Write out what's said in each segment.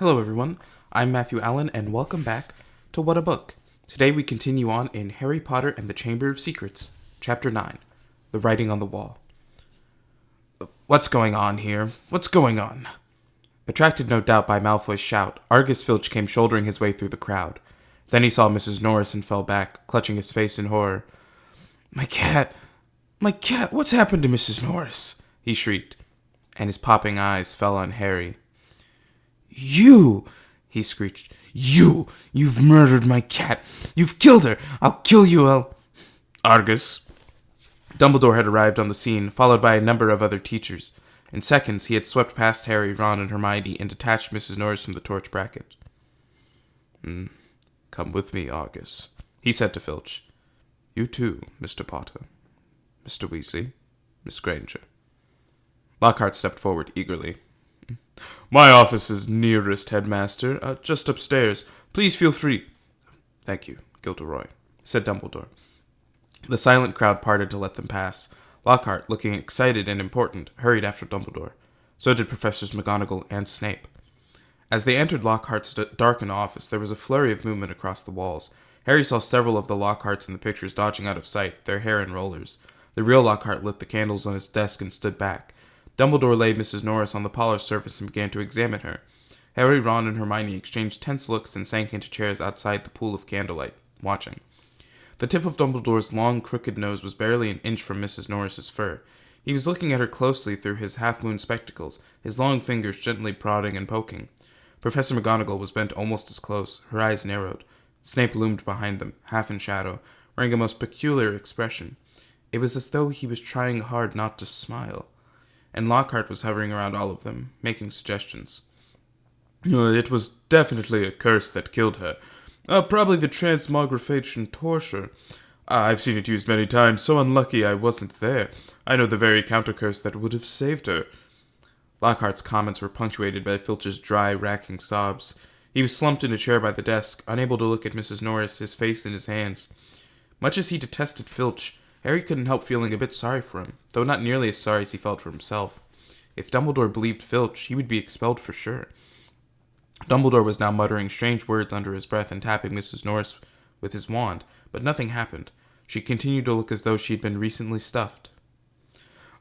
Hello everyone, I'm Matthew Allen and welcome back to What a Book. Today we continue on in Harry Potter and the Chamber of Secrets, Chapter 9, The Writing on the Wall. What's going on here? What's going on? Attracted no doubt by Malfoy's shout, Argus Filch came shouldering his way through the crowd. Then he saw Mrs. Norris and fell back, clutching his face in horror. My cat! My cat! What's happened to Mrs. Norris? He shrieked, and his popping eyes fell on Harry. You! He screeched. You've murdered my cat! You've killed her! I'll kill you, Argus. Dumbledore had arrived on the scene, followed by a number of other teachers. In seconds, he had swept past Harry, Ron, and Hermione and detached Mrs. Norris from the torch bracket. Come with me, Argus, he said to Filch. You too, Mr. Potter. Mr. Weasley. Miss Granger. Lockhart stepped forward eagerly. My office is nearest, Headmaster. Just upstairs. Please feel free. Thank you, Gilderoy, said Dumbledore. The silent crowd parted to let them pass. Lockhart, looking excited and important, hurried after Dumbledore. So did Professors McGonagall and Snape. As they entered Lockhart's darkened office, there was a flurry of movement across the walls. Harry saw several of the Lockharts in the pictures dodging out of sight, their hair in rollers. The real Lockhart lit the candles on his desk and stood back. Dumbledore laid Mrs. Norris on the polished surface and began to examine her. Harry, Ron, and Hermione exchanged tense looks and sank into chairs outside the pool of candlelight, watching. The tip of Dumbledore's long, crooked nose was barely an inch from Mrs. Norris's fur. He was looking at her closely through his half-moon spectacles, his long fingers gently prodding and poking. Professor McGonagall was bent almost as close, her eyes narrowed. Snape loomed behind them, half in shadow, wearing a most peculiar expression. It was as though he was trying hard not to smile. And Lockhart was hovering around all of them, making suggestions. It was definitely a curse that killed her. Probably the transmogrification torture. I've seen it used many times, so unlucky I wasn't there. I know the very counter-curse that would have saved her. Lockhart's comments were punctuated by Filch's dry, racking sobs. He was slumped in a chair by the desk, unable to look at Mrs. Norris, his face in his hands. Much as he detested Filch, Harry couldn't help feeling a bit sorry for him, though not nearly as sorry as he felt for himself. If Dumbledore believed Filch, he would be expelled for sure. Dumbledore was now muttering strange words under his breath and tapping Mrs. Norris with his wand, but nothing happened. She continued to look as though she had been recently stuffed.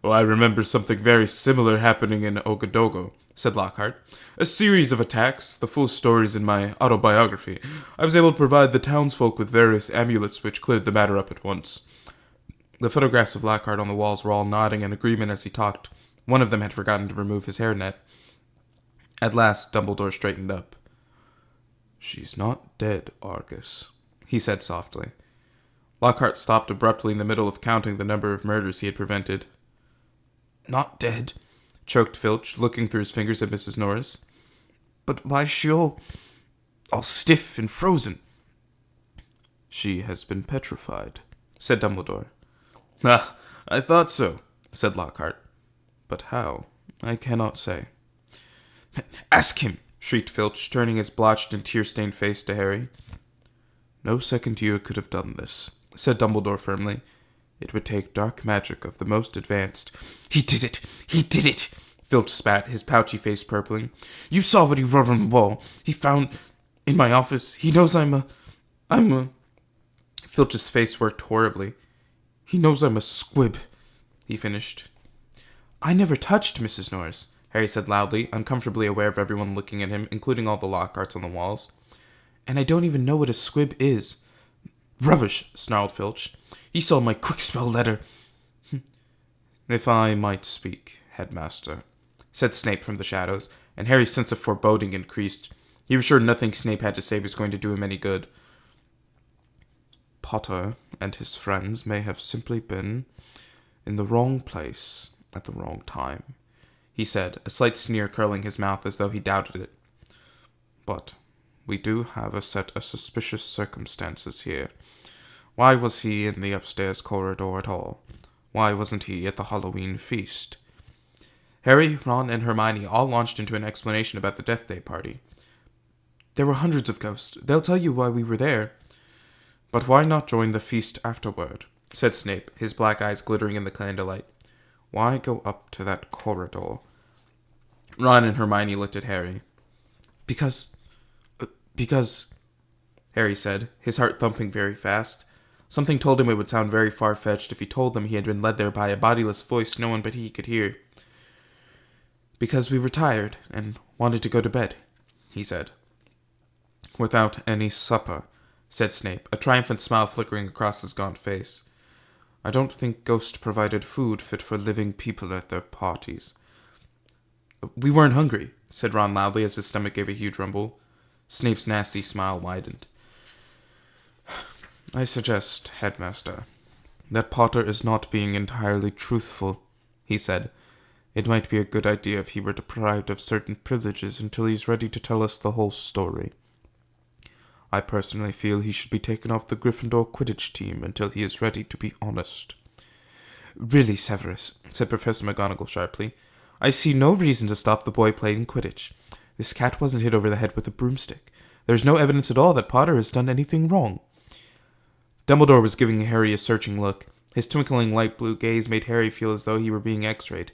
Oh, I remember something very similar happening in Ogadogo, said Lockhart. A series of attacks, the full stories in my autobiography. I was able to provide the townsfolk with various amulets which cleared the matter up at once. The photographs of Lockhart on the walls were all nodding in agreement as he talked. One of them had forgotten to remove his hairnet. At last, Dumbledore straightened up. She's not dead, Argus, he said softly. Lockhart stopped abruptly in the middle of counting the number of murders he had prevented. Not dead, choked Filch, looking through his fingers at Mrs. Norris. But why is she all stiff and frozen? She has been petrified, said Dumbledore. Ah, I thought so, said Lockhart. But how? I cannot say. Ask him, shrieked Filch, turning his blotched and tear-stained face to Harry. No second year could have done this, said Dumbledore firmly. It would take dark magic of the most advanced. He did it! He did it! Filch spat, his pouchy face purpling. You saw what he wrote on the wall. He found in my office. He knows I'm a... Filch's face worked horribly. He knows I'm a squib, he finished. I never touched Mrs. Norris, Harry said loudly, uncomfortably aware of everyone looking at him, including all the Lockharts on the walls. And I don't even know what a squib is. Rubbish, snarled Filch. He saw my quick-spell letter. If I might speak, Headmaster, said Snape from the shadows, and Harry's sense of foreboding increased. He was sure nothing Snape had to say was going to do him any good. Potter and his friends may have simply been in the wrong place at the wrong time, he said, a slight sneer curling his mouth as though he doubted it. But we do have a set of suspicious circumstances here. Why was he in the upstairs corridor at all? Why wasn't he at the Halloween feast? Harry, Ron, and Hermione all launched into an explanation about the Death Day party. There were hundreds of ghosts. They'll tell you why we were there. But why not join the feast afterward? Said Snape, his black eyes glittering in the candlelight. Why go up to that corridor? Ron and Hermione looked at Harry. Because... because... Harry said, his heart thumping very fast. Something told him it would sound very far-fetched if he told them he had been led there by a bodiless voice no one but he could hear. Because we were tired and wanted to go to bed, he said. Without any supper, said Snape, a triumphant smile flickering across his gaunt face. I don't think Ghost provided food fit for living people at their parties. We weren't hungry, said Ron loudly as his stomach gave a huge rumble. Snape's nasty smile widened. I suggest, Headmaster, that Potter is not being entirely truthful, he said. It might be a good idea if he were deprived of certain privileges until he's ready to tell us the whole story. I personally feel he should be taken off the Gryffindor Quidditch team until he is ready to be honest. Really, Severus, said Professor McGonagall sharply, I see no reason to stop the boy playing Quidditch. This cat wasn't hit over the head with a broomstick. There's no evidence at all that Potter has done anything wrong. Dumbledore was giving Harry a searching look. His twinkling light blue gaze made Harry feel as though he were being x-rayed.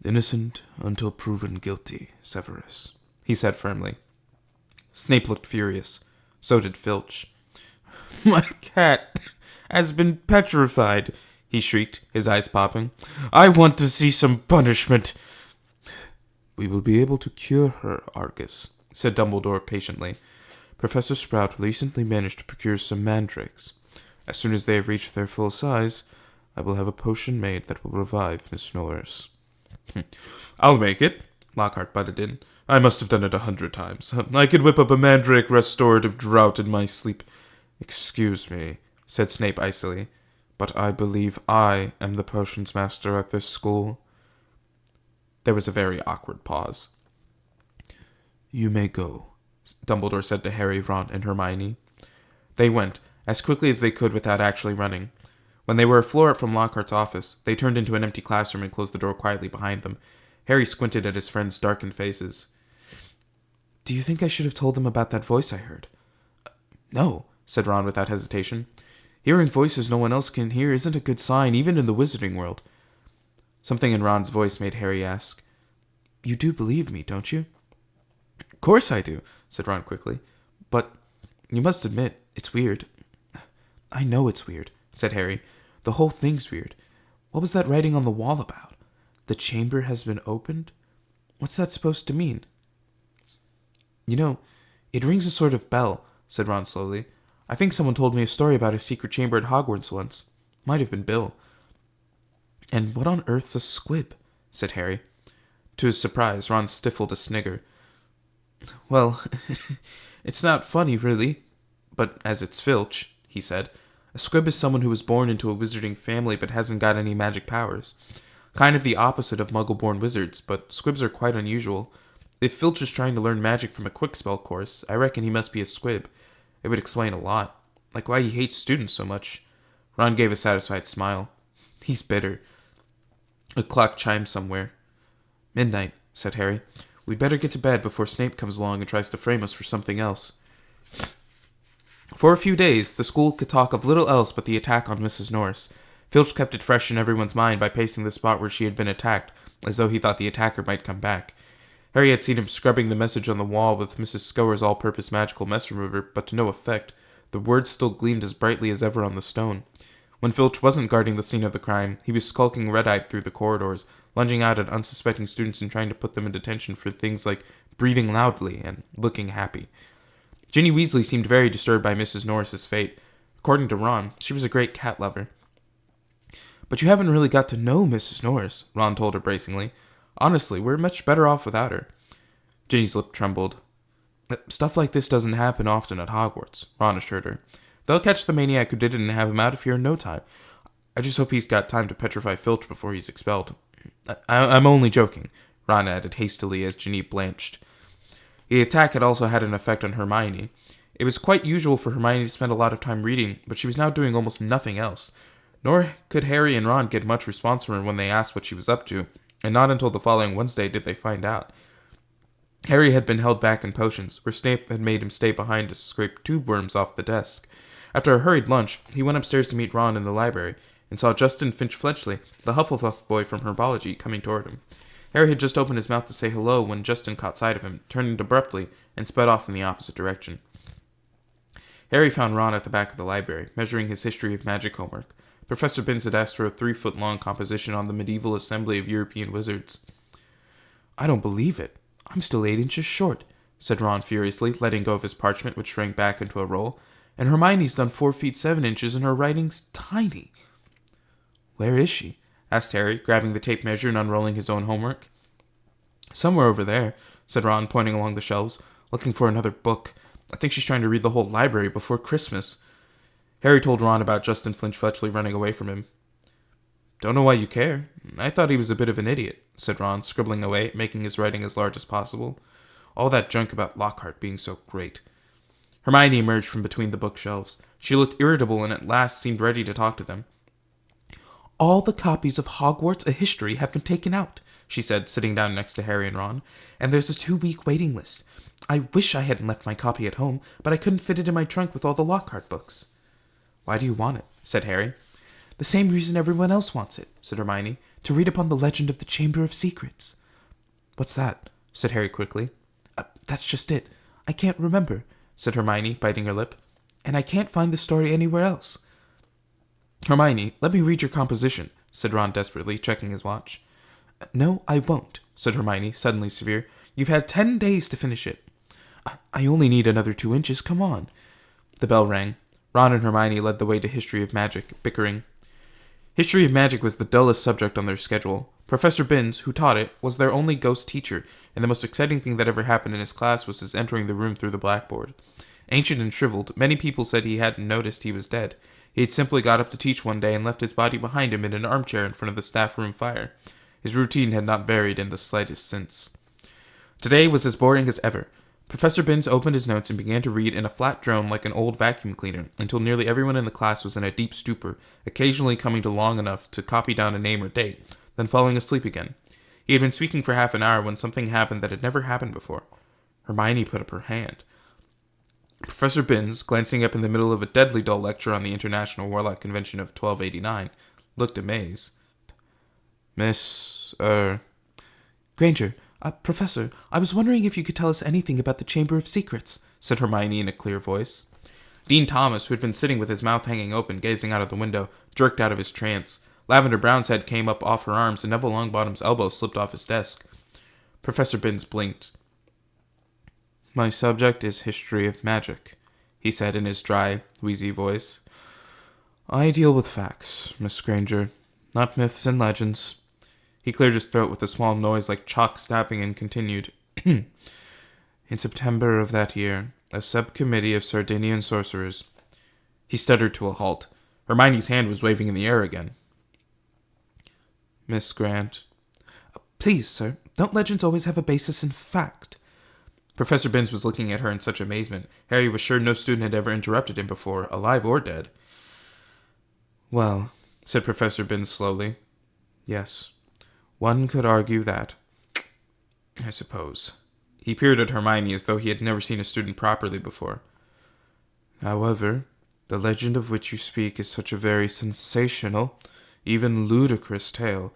Innocent until proven guilty, Severus, he said firmly. Snape looked furious. So did Filch. My cat has been petrified, he shrieked, his eyes popping. I want to see some punishment. We will be able to cure her, Argus, said Dumbledore patiently. Professor Sprout recently managed to procure some mandrakes. As soon as they have reached their full size, I will have a potion made that will revive Miss Norris. I'll make it, Lockhart butted in. I must have done it 100 times. I could whip up a mandrake restorative draught in my sleep. Excuse me, said Snape icily, but I believe I am the potions master at this school. There was a very awkward pause. You may go, Dumbledore said to Harry, Ron, and Hermione. They went, as quickly as they could without actually running. When they were a floor up from Lockhart's office, they turned into an empty classroom and closed the door quietly behind them. Harry squinted at his friends' darkened faces. Do you think I should have told them about that voice I heard? No, said Ron without hesitation. Hearing voices no one else can hear isn't a good sign, even in the wizarding world. Something in Ron's voice made Harry ask, You do believe me, don't you? Of course I do, said Ron quickly. But you must admit, it's weird. I know it's weird, said Harry. The whole thing's weird. What was that writing on the wall about? The chamber has been opened? What's that supposed to mean? You know, it rings a sort of bell, said Ron slowly. I think someone told me a story about a secret chamber at Hogwarts once. Might have been Bill. And what on earth's a squib? Said Harry. To his surprise, Ron stifled a snigger. Well, it's not funny, really. But as it's Filch, he said, a squib is someone who was born into a wizarding family but hasn't got any magic powers. Kind of the opposite of muggle-born wizards, but squibs are quite unusual. If Filch is trying to learn magic from a quick-spell course, I reckon he must be a squib. It would explain a lot. Like why he hates students so much. Ron gave a satisfied smile. He's bitter. A clock chimed somewhere. Midnight, said Harry. We'd better get to bed before Snape comes along and tries to frame us for something else. For a few days, the school could talk of little else but the attack on Mrs. Norris. Filch kept it fresh in everyone's mind by pacing the spot where she had been attacked, as though he thought the attacker might come back. Harry had seen him scrubbing the message on the wall with Mrs. Scour's all-purpose magical mess remover, but to no effect. The words still gleamed as brightly as ever on the stone. When Filch wasn't guarding the scene of the crime, he was skulking red-eyed through the corridors, lunging out at unsuspecting students and trying to put them in detention for things like breathing loudly and looking happy. Ginny Weasley seemed very disturbed by Mrs. Norris's fate. According to Ron, she was a great cat lover. But you haven't really got to know Mrs. Norris, Ron told her bracingly. Honestly, we're much better off without her. Ginny's lip trembled. Stuff like this doesn't happen often at Hogwarts, Ron assured her. They'll catch the maniac who did it and have him out of here in no time. I just hope he's got time to petrify Filch before he's expelled. I'm only joking, Ron added hastily as Ginny blanched. The attack had also had an effect on Hermione. It was quite usual for Hermione to spend a lot of time reading, but she was now doing almost nothing else. Nor could Harry and Ron get much response from her when they asked what she was up to, and not until the following Wednesday did they find out. Harry had been held back in potions, where Snape had made him stay behind to scrape tube worms off the desk. After a hurried lunch, he went upstairs to meet Ron in the library, and saw Justin Finch-Fletchley, the Hufflepuff boy from Herbology, coming toward him. Harry had just opened his mouth to say hello when Justin caught sight of him, turned abruptly, and sped off in the opposite direction. Harry found Ron at the back of the library, measuring his history of magic homework. Professor Binns had asked for a 3-foot-long composition on the medieval assembly of European wizards. "I don't believe it. I'm still 8 inches short," said Ron furiously, letting go of his parchment, which shrank back into a roll. "And Hermione's done 4 feet 7 inches, and her writing's tiny." "Where is she?" asked Harry, grabbing the tape measure and unrolling his own homework. "Somewhere over there," said Ron, pointing along the shelves, looking for another book. "I think she's trying to read the whole library before Christmas." Harry told Ron about Justin Fletchley running away from him. "Don't know why you care. I thought he was a bit of an idiot," said Ron, scribbling away, making his writing as large as possible. All that junk about Lockhart being so great. Hermione emerged from between the bookshelves. She looked irritable and at last seemed ready to talk to them. "All the copies of Hogwarts A History have been taken out," she said, sitting down next to Harry and Ron, "and there's a 2-week waiting list. I wish I hadn't left my copy at home, but I couldn't fit it in my trunk with all the Lockhart books." "Why do you want it?" said Harry. "The same reason everyone else wants it," said Hermione, "to read upon the legend of the Chamber of Secrets." "What's that?" said Harry quickly. That's just it. I can't remember," said Hermione, biting her lip. "And I can't find the story anywhere else." "Hermione, let me read your composition," said Ron desperately, checking his watch. "No, I won't," said Hermione, suddenly severe. "You've had 10 days to finish it." I only need another 2 inches, come on." The bell rang. Ron and Hermione led the way to History of Magic, bickering. History of Magic was the dullest subject on their schedule. Professor Binns, who taught it, was their only ghost teacher, and the most exciting thing that ever happened in his class was his entering the room through the blackboard. Ancient and shriveled, many people said he hadn't noticed he was dead. He had simply got up to teach one day and left his body behind him in an armchair in front of the staff room fire. His routine had not varied in the slightest since. Today was as boring as ever. Professor Binns opened his notes and began to read in a flat drone like an old vacuum cleaner until nearly everyone in the class was in a deep stupor, occasionally coming to long enough to copy down a name or date, then falling asleep again. He had been speaking for half an hour when something happened that had never happened before. Hermione put up her hand. Professor Binns, glancing up in the middle of a deadly dull lecture on the International Warlock Convention of 1289, looked amazed. Granger, Professor, I was wondering if you could tell us anything about the Chamber of Secrets," said Hermione in a clear voice. Dean Thomas, who had been sitting with his mouth hanging open, gazing out of the window, jerked out of his trance. Lavender Brown's head came up off her arms, and Neville Longbottom's elbow slipped off his desk. Professor Binns blinked. "My subject is History of Magic," he said in his dry, wheezy voice. "I deal with facts, Miss Granger, not myths and legends." He cleared his throat with a small noise like chalk snapping and continued. "In September of that year, a subcommittee of Sardinian sorcerers..." He stuttered to a halt. Hermione's hand was waving in the air again. "Miss Grant." "Please, sir, don't legends always have a basis in fact?" Professor Binns was looking at her in such amazement. Harry was sure no student had ever interrupted him before, alive or dead. "Well," said Professor Binns slowly, "yes. One could argue that, I suppose." He peered at Hermione as though he had never seen a student properly before. "However, the legend of which you speak is such a very sensational, even ludicrous tale."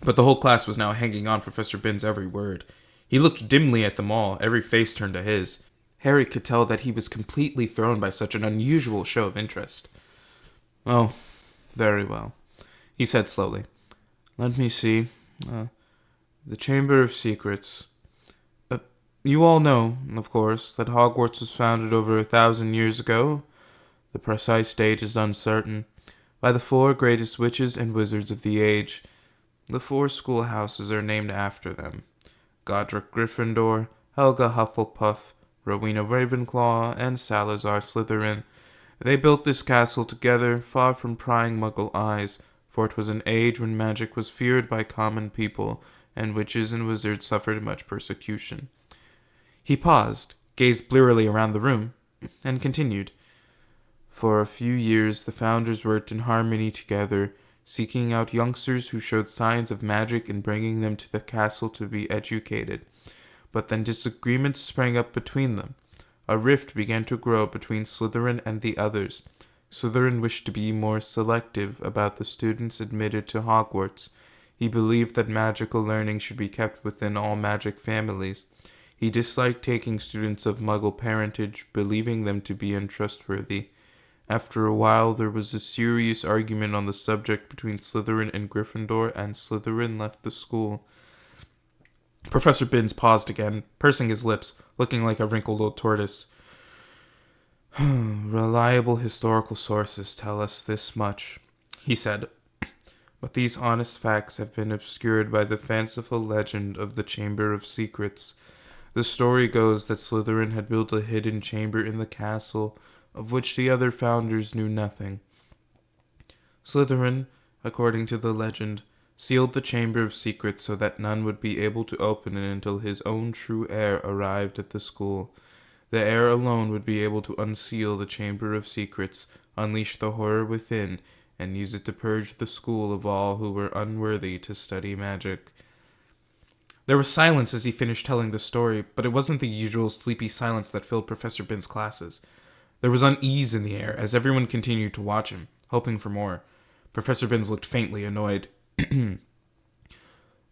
But the whole class was now hanging on Professor Binns' every word. He looked dimly at them all, every face turned to his. Harry could tell that he was completely thrown by such an unusual show of interest. "Oh, very well," he said slowly. "Let me see. The Chamber of Secrets. You all know, of course, that Hogwarts was founded over 1,000 years ago. The precise date is uncertain. By the 4 greatest witches and wizards of the age. The 4 schoolhouses are named after them. Godric Gryffindor, Helga Hufflepuff, Rowena Ravenclaw, and Salazar Slytherin. They built this castle together, far from prying Muggle eyes, for it was an age when magic was feared by common people, and witches and wizards suffered much persecution." He paused, gazed blearily around the room, and continued. "For a few years the founders worked in harmony together, seeking out youngsters who showed signs of magic and bringing them to the castle to be educated. But then disagreements sprang up between them. A rift began to grow between Slytherin and the others. Slytherin wished to be more selective about the students admitted to Hogwarts. He believed that magical learning should be kept within all magic families. He disliked taking students of Muggle parentage, believing them to be untrustworthy. After a while, there was a serious argument on the subject between Slytherin and Gryffindor, and Slytherin left the school. Professor Binns paused again, pursing his lips, looking like a wrinkled old tortoise. Reliable historical sources tell us this much, he said, but these honest facts have been obscured by the fanciful legend of the Chamber of Secrets. The story goes that Slytherin had built a hidden chamber in the castle, of which the other founders knew nothing. Slytherin, according to the legend, sealed the Chamber of Secrets so that none would be able to open it until his own true heir arrived at the school. The heir alone would be able to unseal the Chamber of Secrets, unleash the horror within, and use it to purge the school of all who were unworthy to study magic. There was silence as he finished telling the story, but it wasn't the usual sleepy silence that filled Professor Binns' classes. There was unease in the air as everyone continued to watch him, hoping for more. Professor Binns looked faintly annoyed.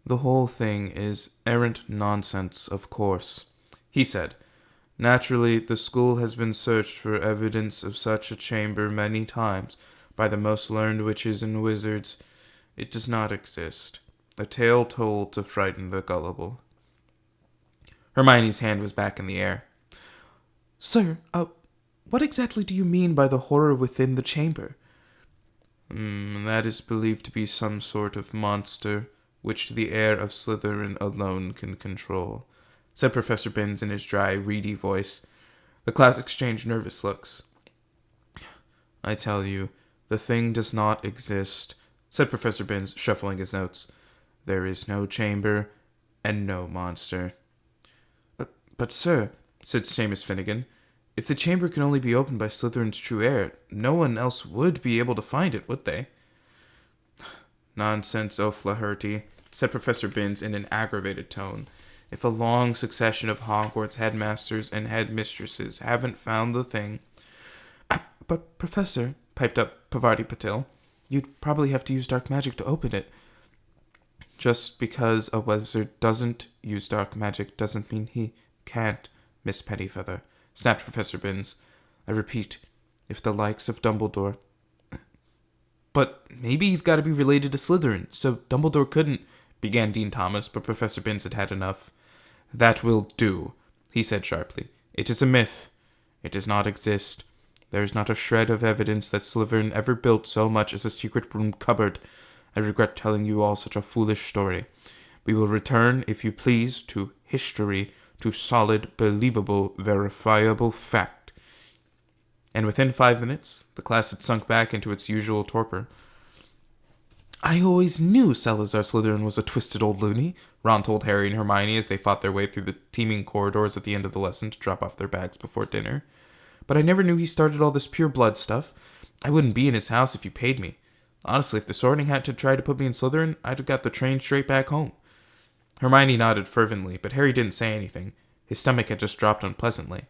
The whole thing is errant nonsense, of course, he said. Naturally, the school has been searched for evidence of such a chamber many times by the most learned witches and wizards. It does not exist. A tale told to frighten the gullible. Hermione's hand was back in the air. Sir, what exactly do you mean by the horror within the chamber? That is believed to be some sort of monster, which the heir of Slytherin alone can control, said Professor Binns in his dry, reedy voice. The class exchanged nervous looks. I tell you, the thing does not exist, said Professor Binns, shuffling his notes. There is no chamber, and no monster. But sir, said Seamus Finnegan, if the chamber can only be opened by Slytherin's true heir, no one else would be able to find it, would they? Nonsense, O'Flaherty, said Professor Binns in an aggravated tone. If a long succession of Hogwarts headmasters and headmistresses haven't found the thing... But, Professor, piped up Pavarti Patil, you'd probably have to use dark magic to open it. Just because a wizard doesn't use dark magic doesn't mean he can't, Miss Pettyfeather, snapped Professor Binns. I repeat, if the likes of Dumbledore... But maybe you've got to be related to Slytherin, so Dumbledore couldn't... began Dean Thomas, but Professor Binns had had enough. That will do, he said sharply. It is a myth. It does not exist. There is not a shred of evidence that Slytherin ever built so much as a secret room cupboard. I regret telling you all such a foolish story. We will return, if you please, to history, to solid, believable, verifiable fact. And within 5 minutes, the class had sunk back into its usual torpor. I always knew Salazar Slytherin was a twisted old loony, Ron told Harry and Hermione as they fought their way through the teeming corridors at the end of the lesson to drop off their bags before dinner. But I never knew he started all this pure blood stuff. I wouldn't be in his house if you paid me. Honestly, if the Sorting Hat had tried to put me in Slytherin, I'd have got the train straight back home. Hermione nodded fervently, but Harry didn't say anything. His stomach had just dropped unpleasantly.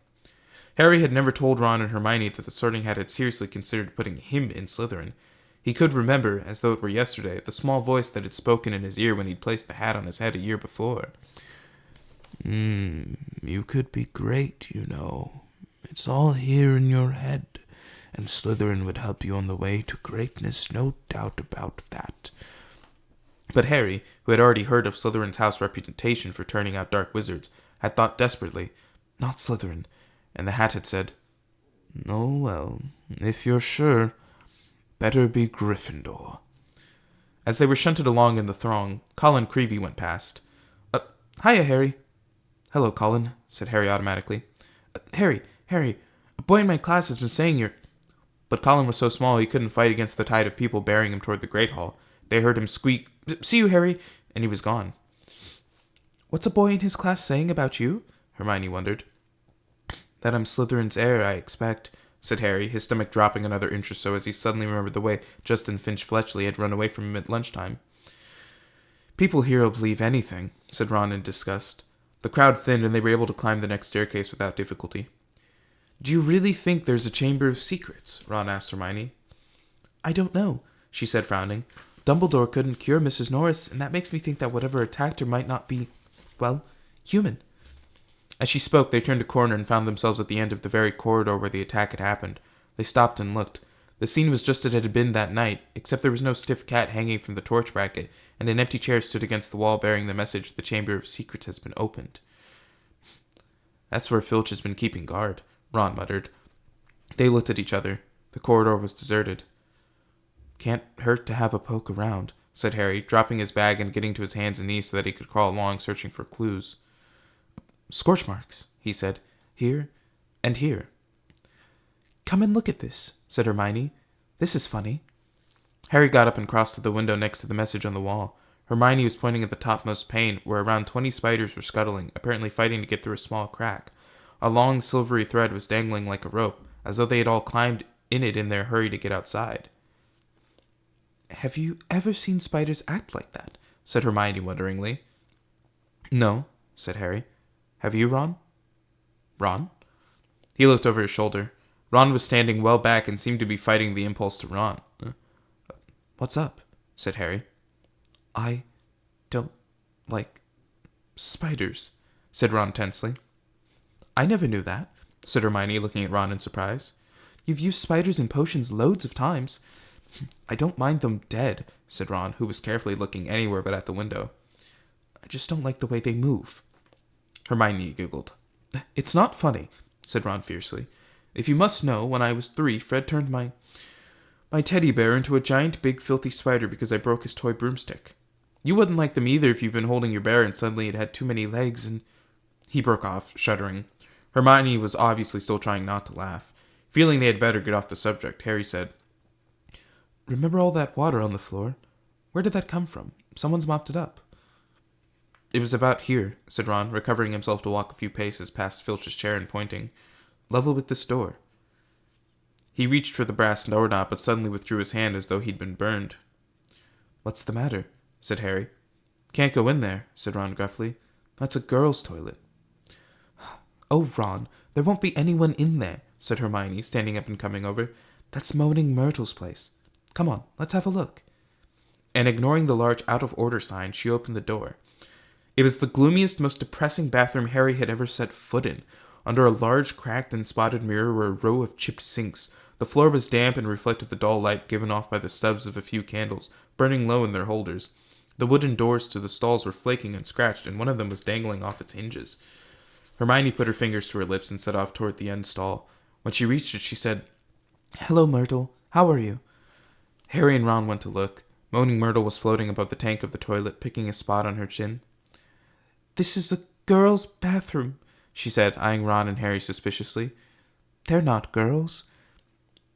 Harry had never told Ron and Hermione that the Sorting Hat had seriously considered putting him in Slytherin. He could remember, as though it were yesterday, the small voice that had spoken in his ear when he'd placed the hat on his head a year before. You could be great, you know. It's all here in your head, and Slytherin would help you on the way to greatness, no doubt about that. But Harry, who had already heard of Slytherin's house reputation for turning out dark wizards, had thought desperately, not Slytherin, and the hat had said, Oh, well, if you're sure, better be Gryffindor. As they were shunted along in the throng, Colin Creevey went past. Hiya, Harry. Hello, Colin, said Harry automatically. Harry, a boy in my class has been saying you're... But Colin was so small he couldn't fight against the tide of people bearing him toward the Great Hall. They heard him squeak, See you, Harry, and he was gone. What's a boy in his class saying about you? Hermione wondered. That I'm Slytherin's heir, I expect, said Harry, his stomach dropping another inch or so as he suddenly remembered the way Justin Finch-Fletchley had run away from him at lunchtime. People here will believe anything, said Ron in disgust. The crowd thinned and they were able to climb the next staircase without difficulty. Do you really think there's a Chamber of Secrets? Ron asked Hermione. I don't know, she said, frowning. Dumbledore couldn't cure Mrs. Norris, and that makes me think that whatever attacked her might not be, well, human. As she spoke, they turned a corner and found themselves at the end of the very corridor where the attack had happened. They stopped and looked. The scene was just as it had been that night, except there was no stiff cat hanging from the torch bracket, and an empty chair stood against the wall bearing the message, "The Chamber of Secrets has been opened." "That's where Filch has been keeping guard," Ron muttered. They looked at each other. The corridor was deserted. "Can't hurt to have a poke around," said Harry, dropping his bag and getting to his hands and knees so that he could crawl along searching for clues. "Scorch marks," he said. "Here and here." "Come and look at this," said Hermione. "This is funny." Harry got up and crossed to the window next to the message on the wall. Hermione was pointing at the topmost pane, where around 20 spiders were scuttling, apparently fighting to get through a small crack. A long silvery thread was dangling like a rope, as though they had all climbed in it in their hurry to get outside. "Have you ever seen spiders act like that?" said Hermione wonderingly. "No," said Harry. "Have you, Ron?" "Ron?" He looked over his shoulder. Ron was standing well back and seemed to be fighting the impulse to run. "What's up?" said Harry. "I don't like spiders," said Ron tensely. "I never knew that," said Hermione, looking at Ron in surprise. "You've used spiders in potions loads of times." "I don't mind them dead," said Ron, who was carefully looking anywhere but at the window. "I just don't like the way they move." Hermione giggled. "It's not funny," said Ron fiercely. "If you must know, when I was 3, Fred turned my teddy bear into a giant, big, filthy spider because I broke his toy broomstick. You wouldn't like them either if you've been holding your bear and suddenly it had too many legs and—" He broke off, shuddering. Hermione was obviously still trying not to laugh. Feeling they had better get off the subject, Harry said, "Remember all that water on the floor? Where did that come from? Someone's mopped it up." "It was about here," said Ron, recovering himself to walk a few paces past Filch's chair and pointing. "Level with this door." He reached for the brass doorknob, but suddenly withdrew his hand as though he'd been burned. "What's the matter?" said Harry. "Can't go in there," said Ron gruffly. "That's a girl's toilet." "Oh, Ron, there won't be anyone in there," said Hermione, standing up and coming over. "That's Moaning Myrtle's place. Come on, let's have a look." And ignoring the large out-of-order sign, she opened the door. It was the gloomiest, most depressing bathroom Harry had ever set foot in. Under a large, cracked and spotted mirror were a row of chipped sinks. The floor was damp and reflected the dull light given off by the stubs of a few candles, burning low in their holders. The wooden doors to the stalls were flaking and scratched, and one of them was dangling off its hinges. Hermione put her fingers to her lips and set off toward the end stall. When she reached it, she said, "Hello, Myrtle. How are you?" Harry and Ron went to look. Moaning Myrtle was floating above the tank of the toilet, picking a spot on her chin. "This is a girl's bathroom," she said, eyeing Ron and Harry suspiciously. "They're not girls."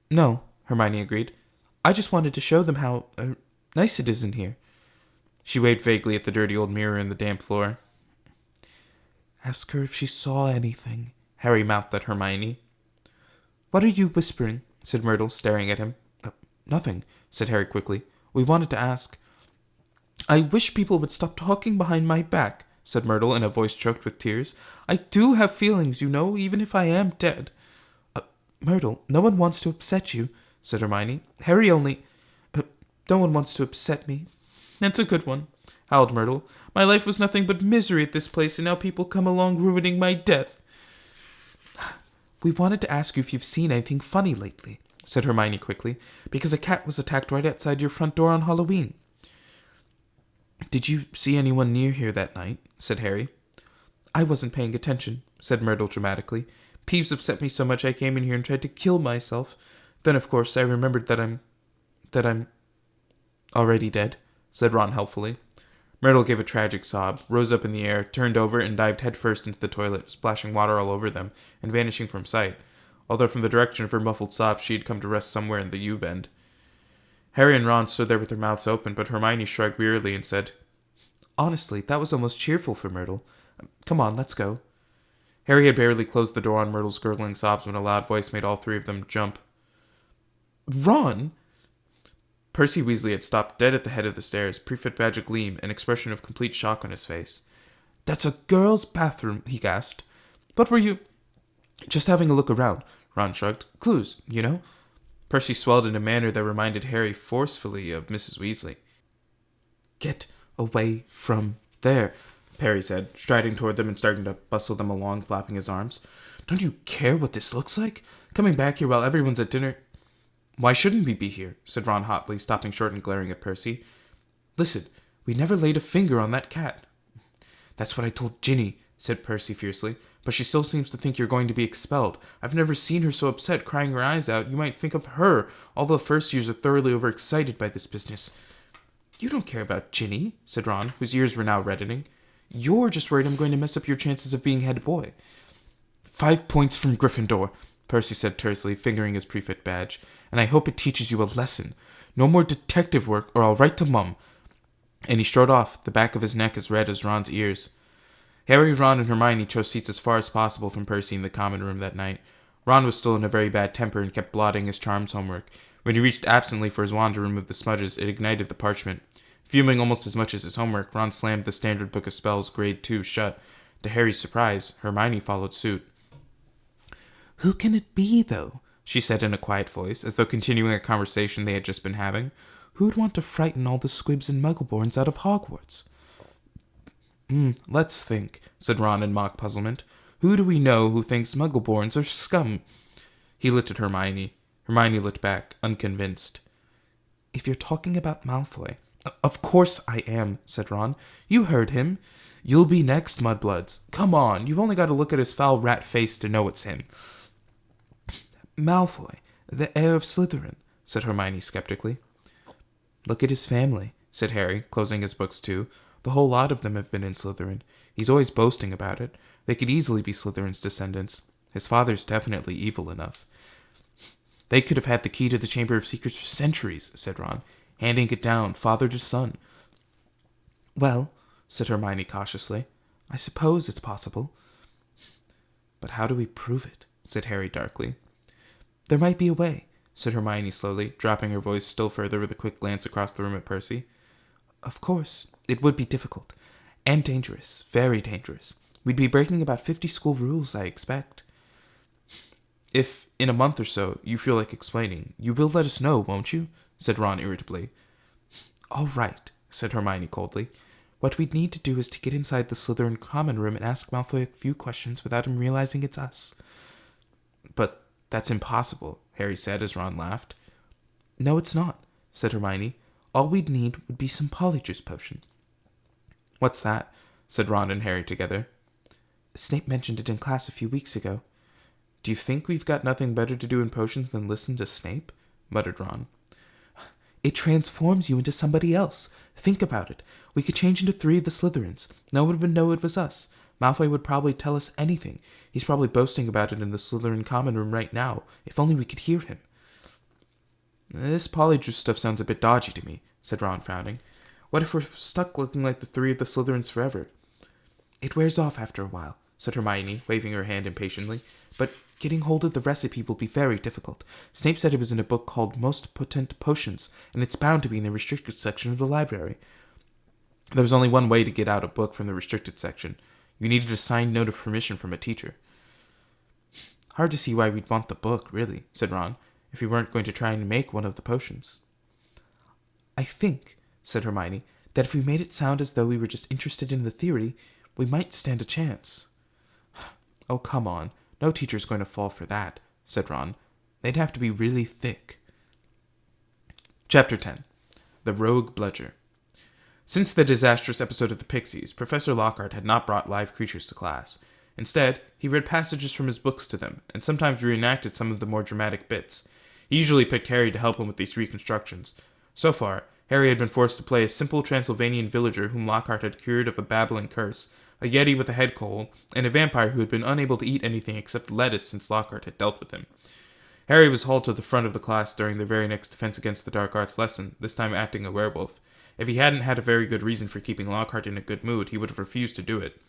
"No," Hermione agreed. "I just wanted to show them how nice it is in here." She waved vaguely at the dirty old mirror in the damp floor. "Ask her if she saw anything," Harry mouthed at Hermione. "What are you whispering?" said Myrtle, staring at him. "Nothing," said Harry quickly. "We wanted to ask—" "I wish people would stop talking behind my back," said Myrtle in a voice choked with tears. "I do have feelings, you know, even if I am dead." "Myrtle, no one wants to upset you," said Hermione. "Harry only—" "No one wants to upset me. That's a good one," howled Myrtle. "My life was nothing but misery at this place, and now people come along ruining my death." "We wanted to ask you if you've seen anything funny lately," said Hermione quickly, "because a cat was attacked right outside your front door on Halloween." "Did you see anyone near here that night?" said Harry. "I wasn't paying attention," said Myrtle dramatically. "Peeves upset me so much I came in here and tried to kill myself. Then, of course, I remembered that I'm already dead," said Ron helpfully. Myrtle gave a tragic sob, rose up in the air, turned over, and dived headfirst into the toilet, splashing water all over them, and vanishing from sight, although from the direction of her muffled sobs she had come to rest somewhere in the U-bend. Harry and Ron stood there with their mouths open, but Hermione shrugged wearily and said, "Honestly, that was almost cheerful for Myrtle. Come on, let's go." Harry had barely closed the door on Myrtle's gurgling sobs when a loud voice made all three of them jump. "Ron!" Percy Weasley had stopped dead at the head of the stairs, Prefect Badge agleam, an expression of complete shock on his face. "That's a girl's bathroom," he gasped. "What were you—" "Just having a look around," Ron shrugged. "Clues, you know." Percy swelled in a manner that reminded Harry forcefully of Mrs. Weasley. Get away from there, Perry said, striding toward them and starting to bustle them along, flapping his arms. Don't you care what this looks like? Coming back here while everyone's at dinner? Why shouldn't we be here? Said Ron hotly, stopping short and glaring at Percy. Listen, we never laid a finger on that cat. That's what I told Ginny, said Percy fiercely, but she still seems to think you're going to be expelled. I've never seen her so upset, crying her eyes out. You might think of her. All the first years are thoroughly overexcited by this business. You don't care about Ginny, said Ron, whose ears were now reddening. You're just worried I'm going to mess up your chances of being head boy. 5 points from Gryffindor, Percy said tersely, fingering his prefect badge, and I hope it teaches you a lesson. No more detective work, or I'll write to Mum. And he strode off, the back of his neck as red as Ron's ears. Harry, Ron, and Hermione chose seats as far as possible from Percy in the common room that night. Ron was still in a very bad temper and kept blotting his charms homework. When he reached absently for his wand to remove the smudges, it ignited the parchment. Fuming almost as much as his homework, Ron slammed the Standard Book of Spells Grade 2 shut. To Harry's surprise, Hermione followed suit. Who can it be, though? She said in a quiet voice, as though continuing a conversation they had just been having. Who'd want to frighten all the squibs and muggleborns out of Hogwarts? Let's think, said Ron in mock puzzlement. Who do we know who thinks muggleborns are scum? He looked at Hermione. Hermione looked back, unconvinced. If you're talking about Malfoy... Of course I am, said Ron. You heard him. You'll be next, mudbloods. Come on, you've only got to look at his foul rat face to know it's him. Malfoy, the heir of Slytherin, said Hermione skeptically. Look at his family, said Harry, closing his books too. The whole lot of them have been in Slytherin. He's always boasting about it. They could easily be Slytherin's descendants. His father's definitely evil enough. They could have had the key to the Chamber of Secrets for centuries, said Ron, handing it down, father to son. Well, said Hermione cautiously, I suppose it's possible. But how do we prove it? Said Harry darkly. There might be a way, said Hermione slowly, dropping her voice still further with a quick glance across the room at Percy. Of course, it would be difficult. And dangerous. Very dangerous. We'd be breaking about 50 school rules, I expect. If, in a month or so, you feel like explaining, you will let us know, won't you? Said Ron irritably. All right, said Hermione coldly. What we'd need to do is to get inside the Slytherin common room and ask Malfoy a few questions without him realizing it's us. But that's impossible, Harry said as Ron laughed. No, it's not, said Hermione. All we'd need would be some polyjuice potion. What's that? Said Ron and Harry together. Snape mentioned it in class a few weeks ago. Do you think we've got nothing better to do in potions than listen to Snape? Muttered Ron. It transforms you into somebody else. Think about it. We could change into 3 of the Slytherins. No one would know it was us. Malfoy would probably tell us anything. He's probably boasting about it in the Slytherin common room right now. If only we could hear him. This polyjuice stuff sounds a bit dodgy to me, said Ron, frowning. What if we're stuck looking like the 3 of the Slytherins forever? It wears off after a while, said Hermione, waving her hand impatiently. But getting hold of the recipe will be very difficult. Snape said it was in a book called Most Potent Potions, and it's bound to be in the restricted section of the library. There was only one way to get out a book from the restricted section. You needed a signed note of permission from a teacher. Hard to see why we'd want the book, really, said Ron, if we weren't going to try and make one of the potions. I think, said Hermione, that if we made it sound as though we were just interested in the theory, we might stand a chance. Oh, come on. No teacher's going to fall for that, said Ron. They'd have to be really thick. Chapter 10. The Rogue Bludger. Since the disastrous episode of the Pixies, Professor Lockhart had not brought live creatures to class. Instead, he read passages from his books to them, and sometimes reenacted some of the more dramatic bits. He usually picked Harry to help him with these reconstructions. So far, Harry had been forced to play a simple Transylvanian villager whom Lockhart had cured of a babbling curse, a yeti with a head cold, and a vampire who had been unable to eat anything except lettuce since Lockhart had dealt with him. Harry was hauled to the front of the class during the very next Defense Against the Dark Arts lesson, this time acting a werewolf. If he hadn't had a very good reason for keeping Lockhart in a good mood, he would have refused to do it.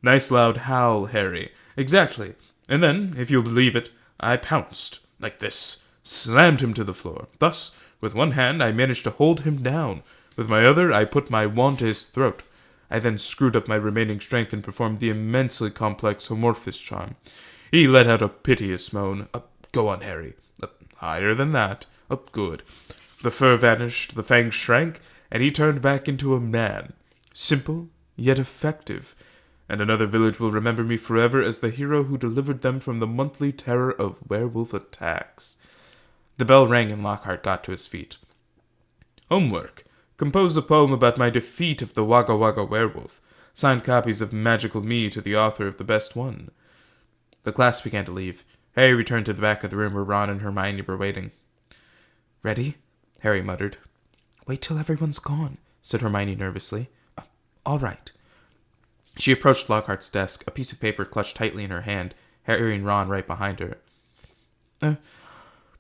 Nice loud howl, Harry. Exactly. And then, if you'll believe it, I pounced, like this, slammed him to the floor. Thus, with one hand, I managed to hold him down. With my other, I put my wand to his throat. I then screwed up my remaining strength and performed the immensely complex Homorphous charm. He let out a piteous moan. Go on, Harry. Higher than that. Good. The fur vanished, the fangs shrank, and he turned back into a man. Simple, yet effective. And another village will remember me forever as the hero who delivered them from the monthly terror of werewolf attacks. The bell rang and Lockhart got to his feet. Homework. Compose a poem about my defeat of the Wagga Wagga werewolf. Signed copies of Magical Me to the author of the best one. The class began to leave. Harry returned to the back of the room where Ron and Hermione were waiting. Ready? Harry muttered. Wait till everyone's gone, said Hermione nervously. All right. She approached Lockhart's desk, a piece of paper clutched tightly in her hand, Harry and Ron right behind her.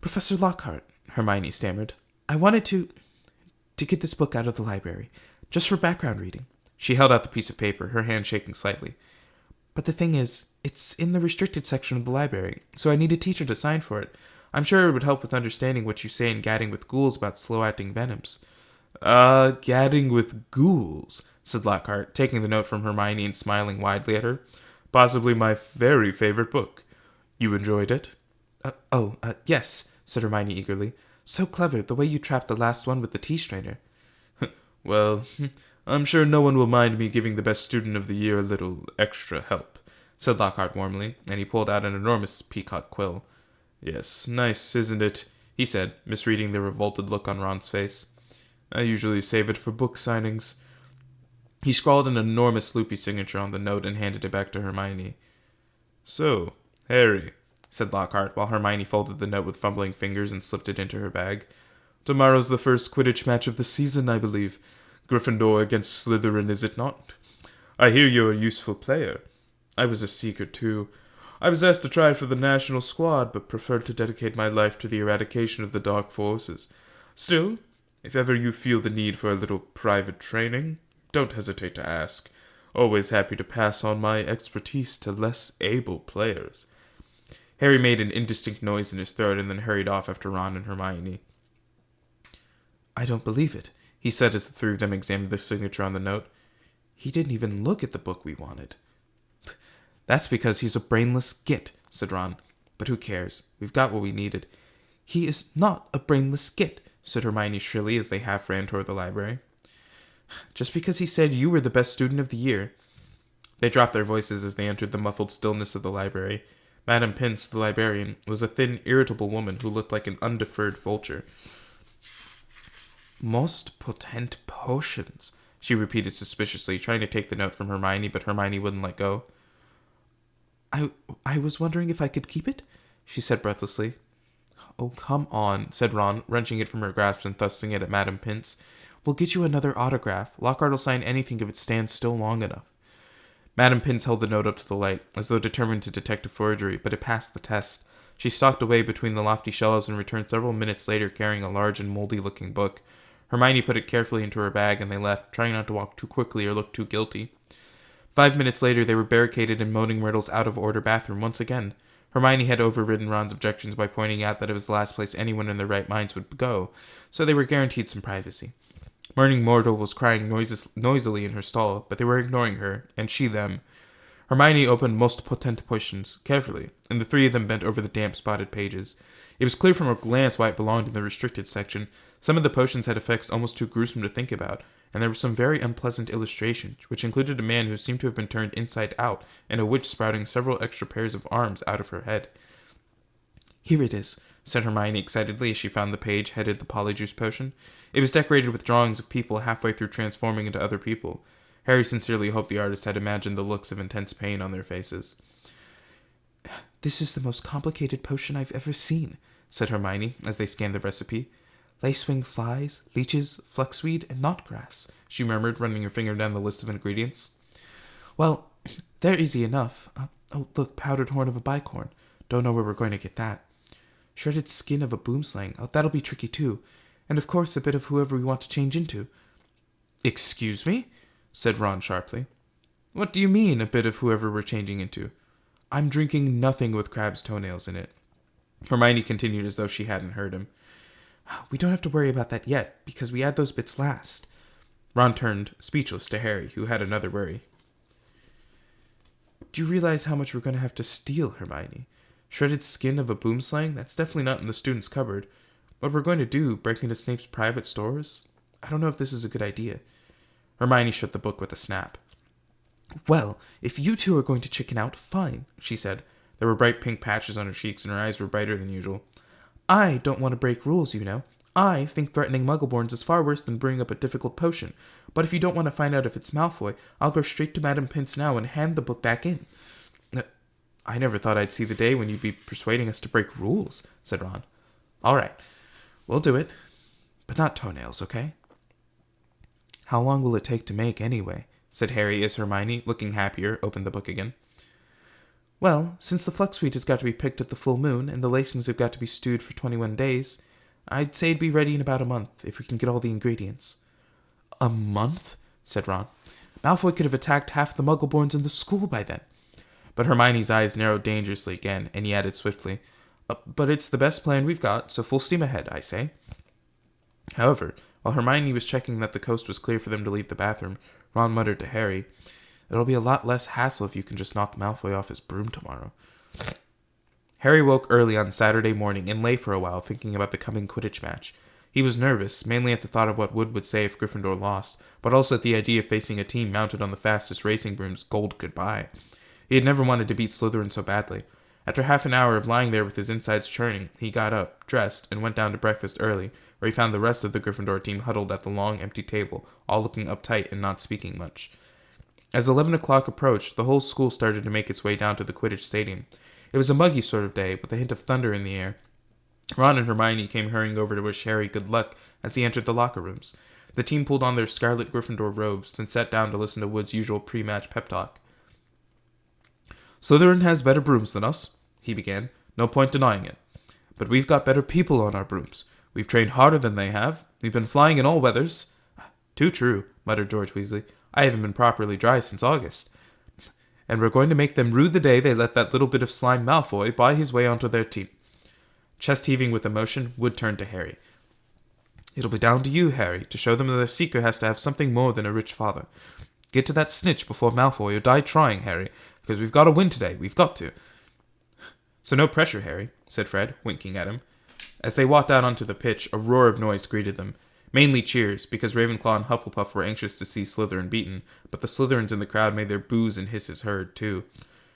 Professor Lockhart, Hermione stammered. I wanted to get this book out of the library, just for background reading. She held out the piece of paper, her hand shaking slightly. But the thing is, it's in the restricted section of the library, so I need a teacher to sign for it. I'm sure it would help with understanding what you say in Gadding with Ghouls about slow-acting venoms. Gadding with Ghouls, said Lockhart, taking the note from Hermione and smiling widely at her. Possibly my very favorite book. You enjoyed it? Yes, said Hermione eagerly. So clever, the way you trapped the last one with the tea strainer. Well, I'm sure no one will mind me giving the best student of the year a little extra help, said Lockhart warmly, and he pulled out an enormous peacock quill. Yes, nice, isn't it? He said, misreading the revolted look on Ron's face. I usually save it for book signings. He scrawled an enormous loopy signature on the note and handed it back to Hermione. So, Harry, said Lockhart, while Hermione folded the note with fumbling fingers and slipped it into her bag. Tomorrow's the first Quidditch match of the season, I believe. Gryffindor against Slytherin, is it not? I hear you're a useful player. I was a seeker, too. I was asked to try for the national squad, but preferred to dedicate my life to the eradication of the dark forces. Still, if ever you feel the need for a little private training, don't hesitate to ask. Always happy to pass on my expertise to less able players. Harry made an indistinct noise in his throat and then hurried off after Ron and Hermione. I don't believe it, he said as the three of them examined the signature on the note. He didn't even look at the book we wanted. That's because he's a brainless git, said Ron. But who cares? We've got what we needed. He is not a brainless git, said Hermione shrilly as they half ran toward the library. Just because he said you were the best student of the year. They dropped their voices as they entered the muffled stillness of the library. Madame Pince, the librarian, was a thin, irritable woman who looked like an undeferred vulture. Most potent potions, she repeated suspiciously, trying to take the note from Hermione, but Hermione wouldn't let go. I was wondering if I could keep it, she said breathlessly. Oh, come on, said Ron, wrenching it from her grasp and thrusting it at Madame Pince. We'll get you another autograph. Lockhart will sign anything if it stands still long enough. Madame Pince held the note up to the light, as though determined to detect a forgery, but it passed the test. She stalked away between the lofty shelves and returned several minutes later carrying a large and moldy-looking book. Hermione put it carefully into her bag, and they left, trying not to walk too quickly or look too guilty. 5 minutes later, they were barricaded in Moaning Myrtle's out-of-order bathroom once again. Hermione had overridden Ron's objections by pointing out that it was the last place anyone in their right minds would go, so they were guaranteed some privacy. Moaning Myrtle was crying noisily in her stall, but they were ignoring her, and she them. Hermione opened Most Potent Potions carefully, and the three of them bent over the damp, spotted pages. It was clear from a glance why it belonged in the restricted section. Some of the potions had effects almost too gruesome to think about, and there were some very unpleasant illustrations, which included a man who seemed to have been turned inside out, and a witch sprouting several extra pairs of arms out of her head. Here it is, said Hermione excitedly as she found the page headed the Polyjuice Potion. It was decorated with drawings of people halfway through transforming into other people. Harry sincerely hoped the artist had imagined the looks of intense pain on their faces. This is the most complicated potion I've ever seen, said Hermione as they scanned the recipe. Lacewing flies, leeches, fluxweed, and knotgrass, she murmured, running her finger down the list of ingredients. Well, they're easy enough. Oh, look, powdered horn of a bicorn. Don't know where we're going to get that. Shredded skin of a boomslang. Oh, that'll be tricky too. And of course a bit of whoever we want to change into. Excuse me? Said Ron sharply. What do you mean, a bit of whoever we're changing into? I'm drinking nothing with crab's toenails in it. Hermione continued as though she hadn't heard him. We don't have to worry about that yet, because we add those bits last. Ron turned, speechless, to Harry, who had another worry. Do you realize how much we're going to have to steal, Hermione? Shredded skin of a boomslang? That's definitely not in the student's cupboard. What we're going to do, break into Snape's private stores? I don't know if this is a good idea. Hermione shut the book with a snap. Well, if you two are going to chicken out, fine, she said. There were bright pink patches on her cheeks, and her eyes were brighter than usual. I don't want to break rules, you know. I think threatening Muggleborns is far worse than brewing up a difficult potion. But if you don't want to find out if it's Malfoy, I'll go straight to Madame Pince now and hand the book back in. I never thought I'd see the day when you'd be persuading us to break rules, said Ron. All right, we'll do it. But not toenails, okay? How long will it take to make, anyway? Said Harry as Hermione, looking happier, opened the book again. Well, since the Flux Wheat has got to be picked at the full moon, and the lacings have got to be stewed for 21 days, I'd say it'd be ready in about a month, if we can get all the ingredients. A month? Said Ron. Malfoy could have attacked half the Muggleborns in the school by then. But Hermione's eyes narrowed dangerously again, and he added swiftly, But it's the best plan we've got, so full steam ahead, I say. However, while Hermione was checking that the coast was clear for them to leave the bathroom, Ron muttered to Harry, It'll be a lot less hassle if you can just knock Malfoy off his broom tomorrow. Harry woke early on Saturday morning and lay for a while thinking about the coming Quidditch match. He was nervous, mainly at the thought of what Wood would say if Gryffindor lost, but also at the idea of facing a team mounted on the fastest racing brooms gold could buy. He had never wanted to beat Slytherin so badly. After half an hour of lying there with his insides churning, he got up, dressed, and went down to breakfast early, where he found the rest of the Gryffindor team huddled at the long, empty table, all looking uptight and not speaking much. As 11 o'clock approached, the whole school started to make its way down to the Quidditch stadium. It was a muggy sort of day, with a hint of thunder in the air. Ron and Hermione came hurrying over to wish Harry good luck as he entered the locker rooms. The team pulled on their scarlet Gryffindor robes, then sat down to listen to Wood's usual pre-match pep talk. Slytherin has better brooms than us, he began. No point denying it. But we've got better people on our brooms. We've trained harder than they have. We've been flying in all weathers. Too true, muttered George Weasley. I haven't been properly dry since August. And we're going to make them rue the day they let that little bit of slime Malfoy buy his way onto their team. Chest heaving with emotion, Wood turned to Harry. It'll be down to you, Harry, to show them that their seeker has to have something more than a rich father. Get to that snitch before Malfoy or die trying, Harry, because we've got to win today. We've got to. So no pressure, Harry, said Fred, winking at him. As they walked out onto the pitch, a roar of noise greeted them. Mainly cheers, because Ravenclaw and Hufflepuff were anxious to see Slytherin beaten, but the Slytherins in the crowd made their boos and hisses heard, too.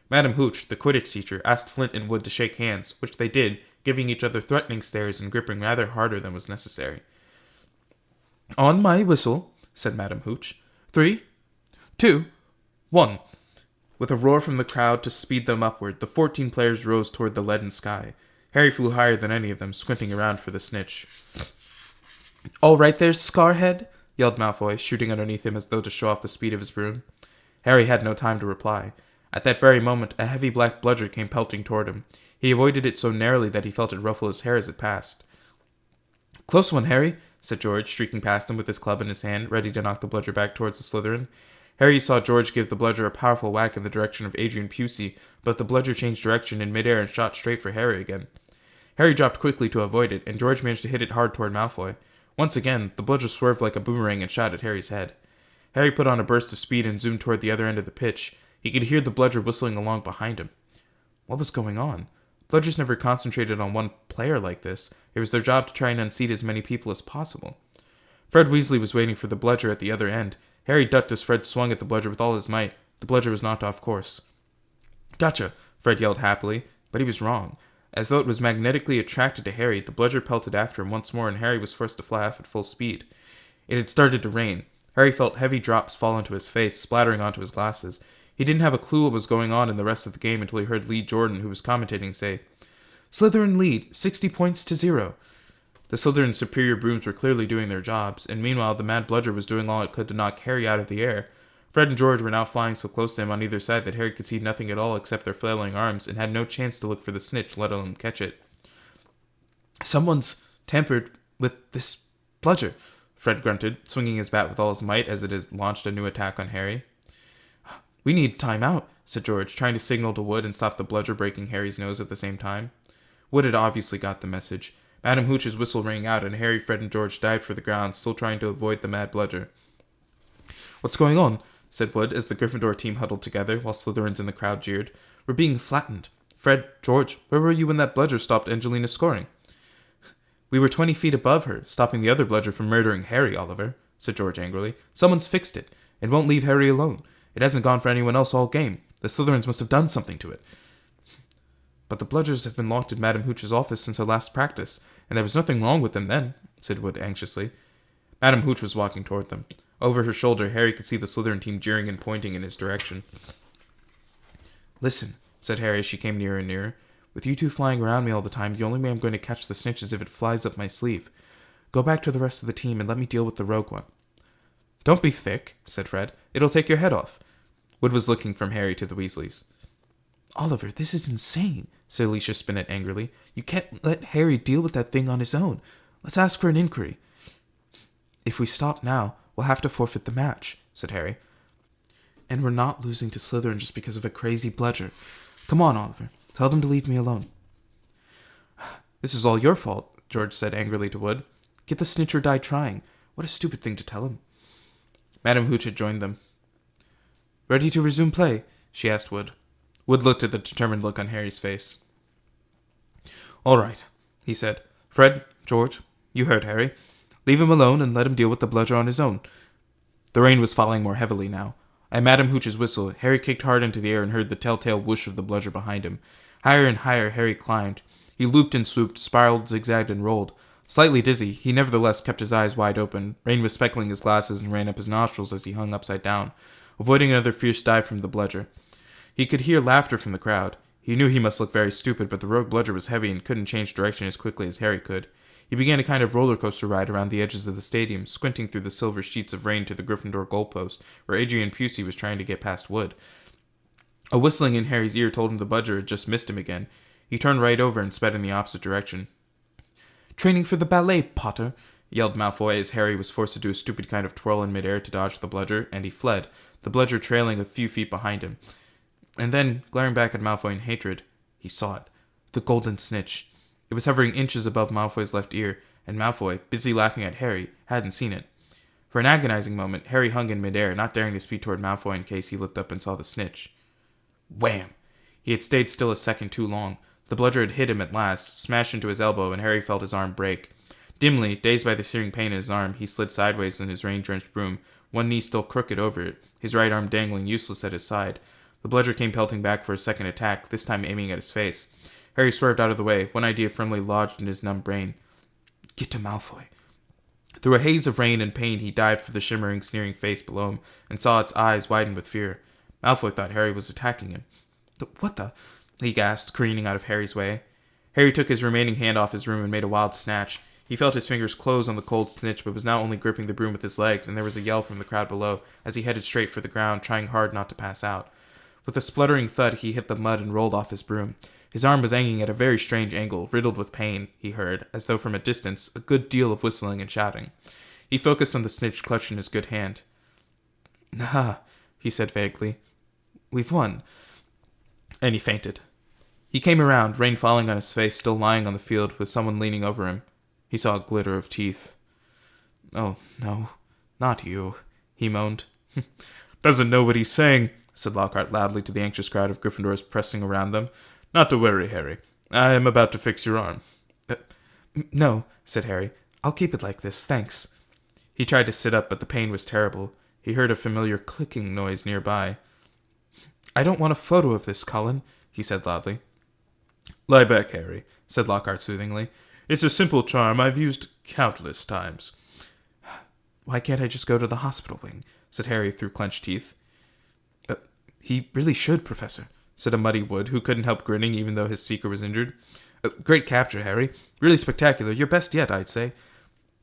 Madam Hooch, the Quidditch teacher, asked Flint and Wood to shake hands, which they did, giving each other threatening stares and gripping rather harder than was necessary. On my whistle, said Madam Hooch. 3, 2, 1. With a roar from the crowd to speed them upward, the 14 players rose toward the leaden sky. Harry flew higher than any of them, squinting around for the snitch. All right there, Scarhead, yelled Malfoy, shooting underneath him as though to show off the speed of his broom. Harry had no time to reply. At that very moment, a heavy black bludger came pelting toward him. He avoided it so narrowly that he felt it ruffle his hair as it passed. Close one, Harry, said George, streaking past him with his club in his hand, ready to knock the bludger back towards the Slytherin. Harry saw George give the bludger a powerful whack in the direction of Adrian Pusey, but the bludger changed direction in midair and shot straight for Harry again. Harry dropped quickly to avoid it, and George managed to hit it hard toward Malfoy. Once again, the bludger swerved like a boomerang and shot at Harry's head. Harry put on a burst of speed and zoomed toward the other end of the pitch. He could hear the bludger whistling along behind him. What was going on? Bludgers never concentrated on one player like this. It was their job to try and unseat as many people as possible. Fred Weasley was waiting for the bludger at the other end. Harry ducked as Fred swung at the bludger with all his might. The bludger was knocked off course. Gotcha, Fred yelled happily, but he was wrong. As though it was magnetically attracted to Harry, the bludger pelted after him once more, and Harry was forced to fly off at full speed. It had started to rain. Harry felt heavy drops fall into his face, splattering onto his glasses. He didn't have a clue what was going on in the rest of the game until he heard Lee Jordan, who was commentating, say, Slytherin lead, 60 points to 0. The Slytherin's superior brooms were clearly doing their jobs, and meanwhile the mad bludger was doing all it could to knock Harry out of the air. Fred and George were now flying so close to him on either side that Harry could see nothing at all except their flailing arms, and had no chance to look for the snitch, let alone catch it. Someone's tampered with this bludger, Fred grunted, swinging his bat with all his might as it has launched a new attack on Harry. We need time out, said George, trying to signal to Wood and stop the bludger breaking Harry's nose at the same time. Wood had obviously got the message. Madam Hooch's whistle rang out, and Harry, Fred, and George dived for the ground, still trying to avoid the mad bludger. What's going on? Said Wood, as the Gryffindor team huddled together, while Slytherins in the crowd jeered. We're being flattened. Fred, George, where were you when that bludger stopped Angelina scoring? We were 20 feet above her, stopping the other bludger from murdering Harry, Oliver, said George angrily. Someone's fixed it, and won't leave Harry alone. It hasn't gone for anyone else all game. The Slytherins must have done something to it. But the bludgers have been locked in Madame Hooch's office since her last practice, and there was nothing wrong with them then, said Wood anxiously. Madame Hooch was walking toward them. Over her shoulder, Harry could see the Slytherin team jeering and pointing in his direction. Listen, said Harry as she came nearer and nearer. With you two flying around me all the time, the only way I'm going to catch the snitch is if it flies up my sleeve. Go back to the rest of the team and let me deal with the rogue one. Don't be thick, said Fred. It'll take your head off. Wood was looking from Harry to the Weasleys. Oliver, this is insane, said Alicia Spinnet angrily. You can't let Harry deal with that thing on his own. Let's ask for an inquiry. If we stop now, we'll have to forfeit the match, said Harry. And we're not losing to Slytherin just because of a crazy bludger. Come on, Oliver. Tell them to leave me alone. This is all your fault, George said angrily to Wood. Get the snitch or die trying. What a stupid thing to tell him. Madame Hooch had joined them. Ready to resume play? She asked Wood. Wood looked at the determined look on Harry's face. All right, he said. Fred, George, you heard Harry. Leave him alone and let him deal with the bludger on his own. The rain was falling more heavily now. At Madame Hooch's whistle, Harry kicked hard into the air and heard the telltale whoosh of the bludger behind him. Higher and higher Harry climbed. He looped and swooped, spiraled, zigzagged, and rolled. Slightly dizzy, he nevertheless kept his eyes wide open. Rain was speckling his glasses and ran up his nostrils as he hung upside down, avoiding another fierce dive from the bludger. He could hear laughter from the crowd. He knew he must look very stupid, but the rogue bludger was heavy and couldn't change direction as quickly as Harry could. He began a kind of roller coaster ride around the edges of the stadium, squinting through the silver sheets of rain to the Gryffindor goalpost, where Adrian Pusey was trying to get past Wood. A whistling in Harry's ear told him the bludger had just missed him again. He turned right over and sped in the opposite direction. Training for the ballet, Potter, yelled Malfoy as Harry was forced to do a stupid kind of twirl in midair to dodge the bludger, and he fled, the bludger trailing a few feet behind him. And then, glaring back at Malfoy in hatred, he saw it. The golden snitch. It was hovering inches above Malfoy's left ear, and Malfoy, busy laughing at Harry, hadn't seen it. For an agonizing moment, Harry hung in midair, not daring to speed toward Malfoy in case he looked up and saw the snitch. Wham! He had stayed still a second too long. The bludger had hit him at last, smashed into his elbow, and Harry felt his arm break. Dimly, dazed by the searing pain in his arm, he slid sideways in his rain-drenched broom, one knee still crooked over it, his right arm dangling useless at his side. The bludger came pelting back for a second attack, this time aiming at his face. Harry swerved out of the way, one idea firmly lodged in his numb brain. Get to Malfoy. Through a haze of rain and pain, he dived for the shimmering, sneering face below him, and saw its eyes widen with fear. Malfoy thought Harry was attacking him. What the? He gasped, careening out of Harry's way. Harry took his remaining hand off his broom and made a wild snatch. He felt his fingers close on the cold snitch, but was now only gripping the broom with his legs, and there was a yell from the crowd below as he headed straight for the ground, trying hard not to pass out. With a spluttering thud, he hit the mud and rolled off his broom. His arm was hanging at a very strange angle, riddled with pain, he heard, as though from a distance, a good deal of whistling and shouting. He focused on the snitch clutched in his good hand. "Ah," he said vaguely. "We've won." And he fainted. He came around, rain falling on his face, still lying on the field, with someone leaning over him. He saw a glitter of teeth. "Oh, no, not you," he moaned. "Doesn't know what he's saying," said Lockhart loudly to the anxious crowd of Gryffindors pressing around them. "Not to worry, Harry. I am about to fix your arm." No," said Harry. "I'll keep it like this, thanks." He tried to sit up, but the pain was terrible. He heard a familiar clicking noise nearby. "I don't want a photo of this, Colin," he said loudly. "Lie back, Harry," said Lockhart soothingly. "It's a simple charm I've used countless times." "Why can't I just go to the hospital wing?" said Harry through clenched teeth. He really should, Professor," said a muddy Wood, who couldn't help grinning even though his seeker was injured. "Great capture, Harry. Really spectacular. Your best yet, I'd say."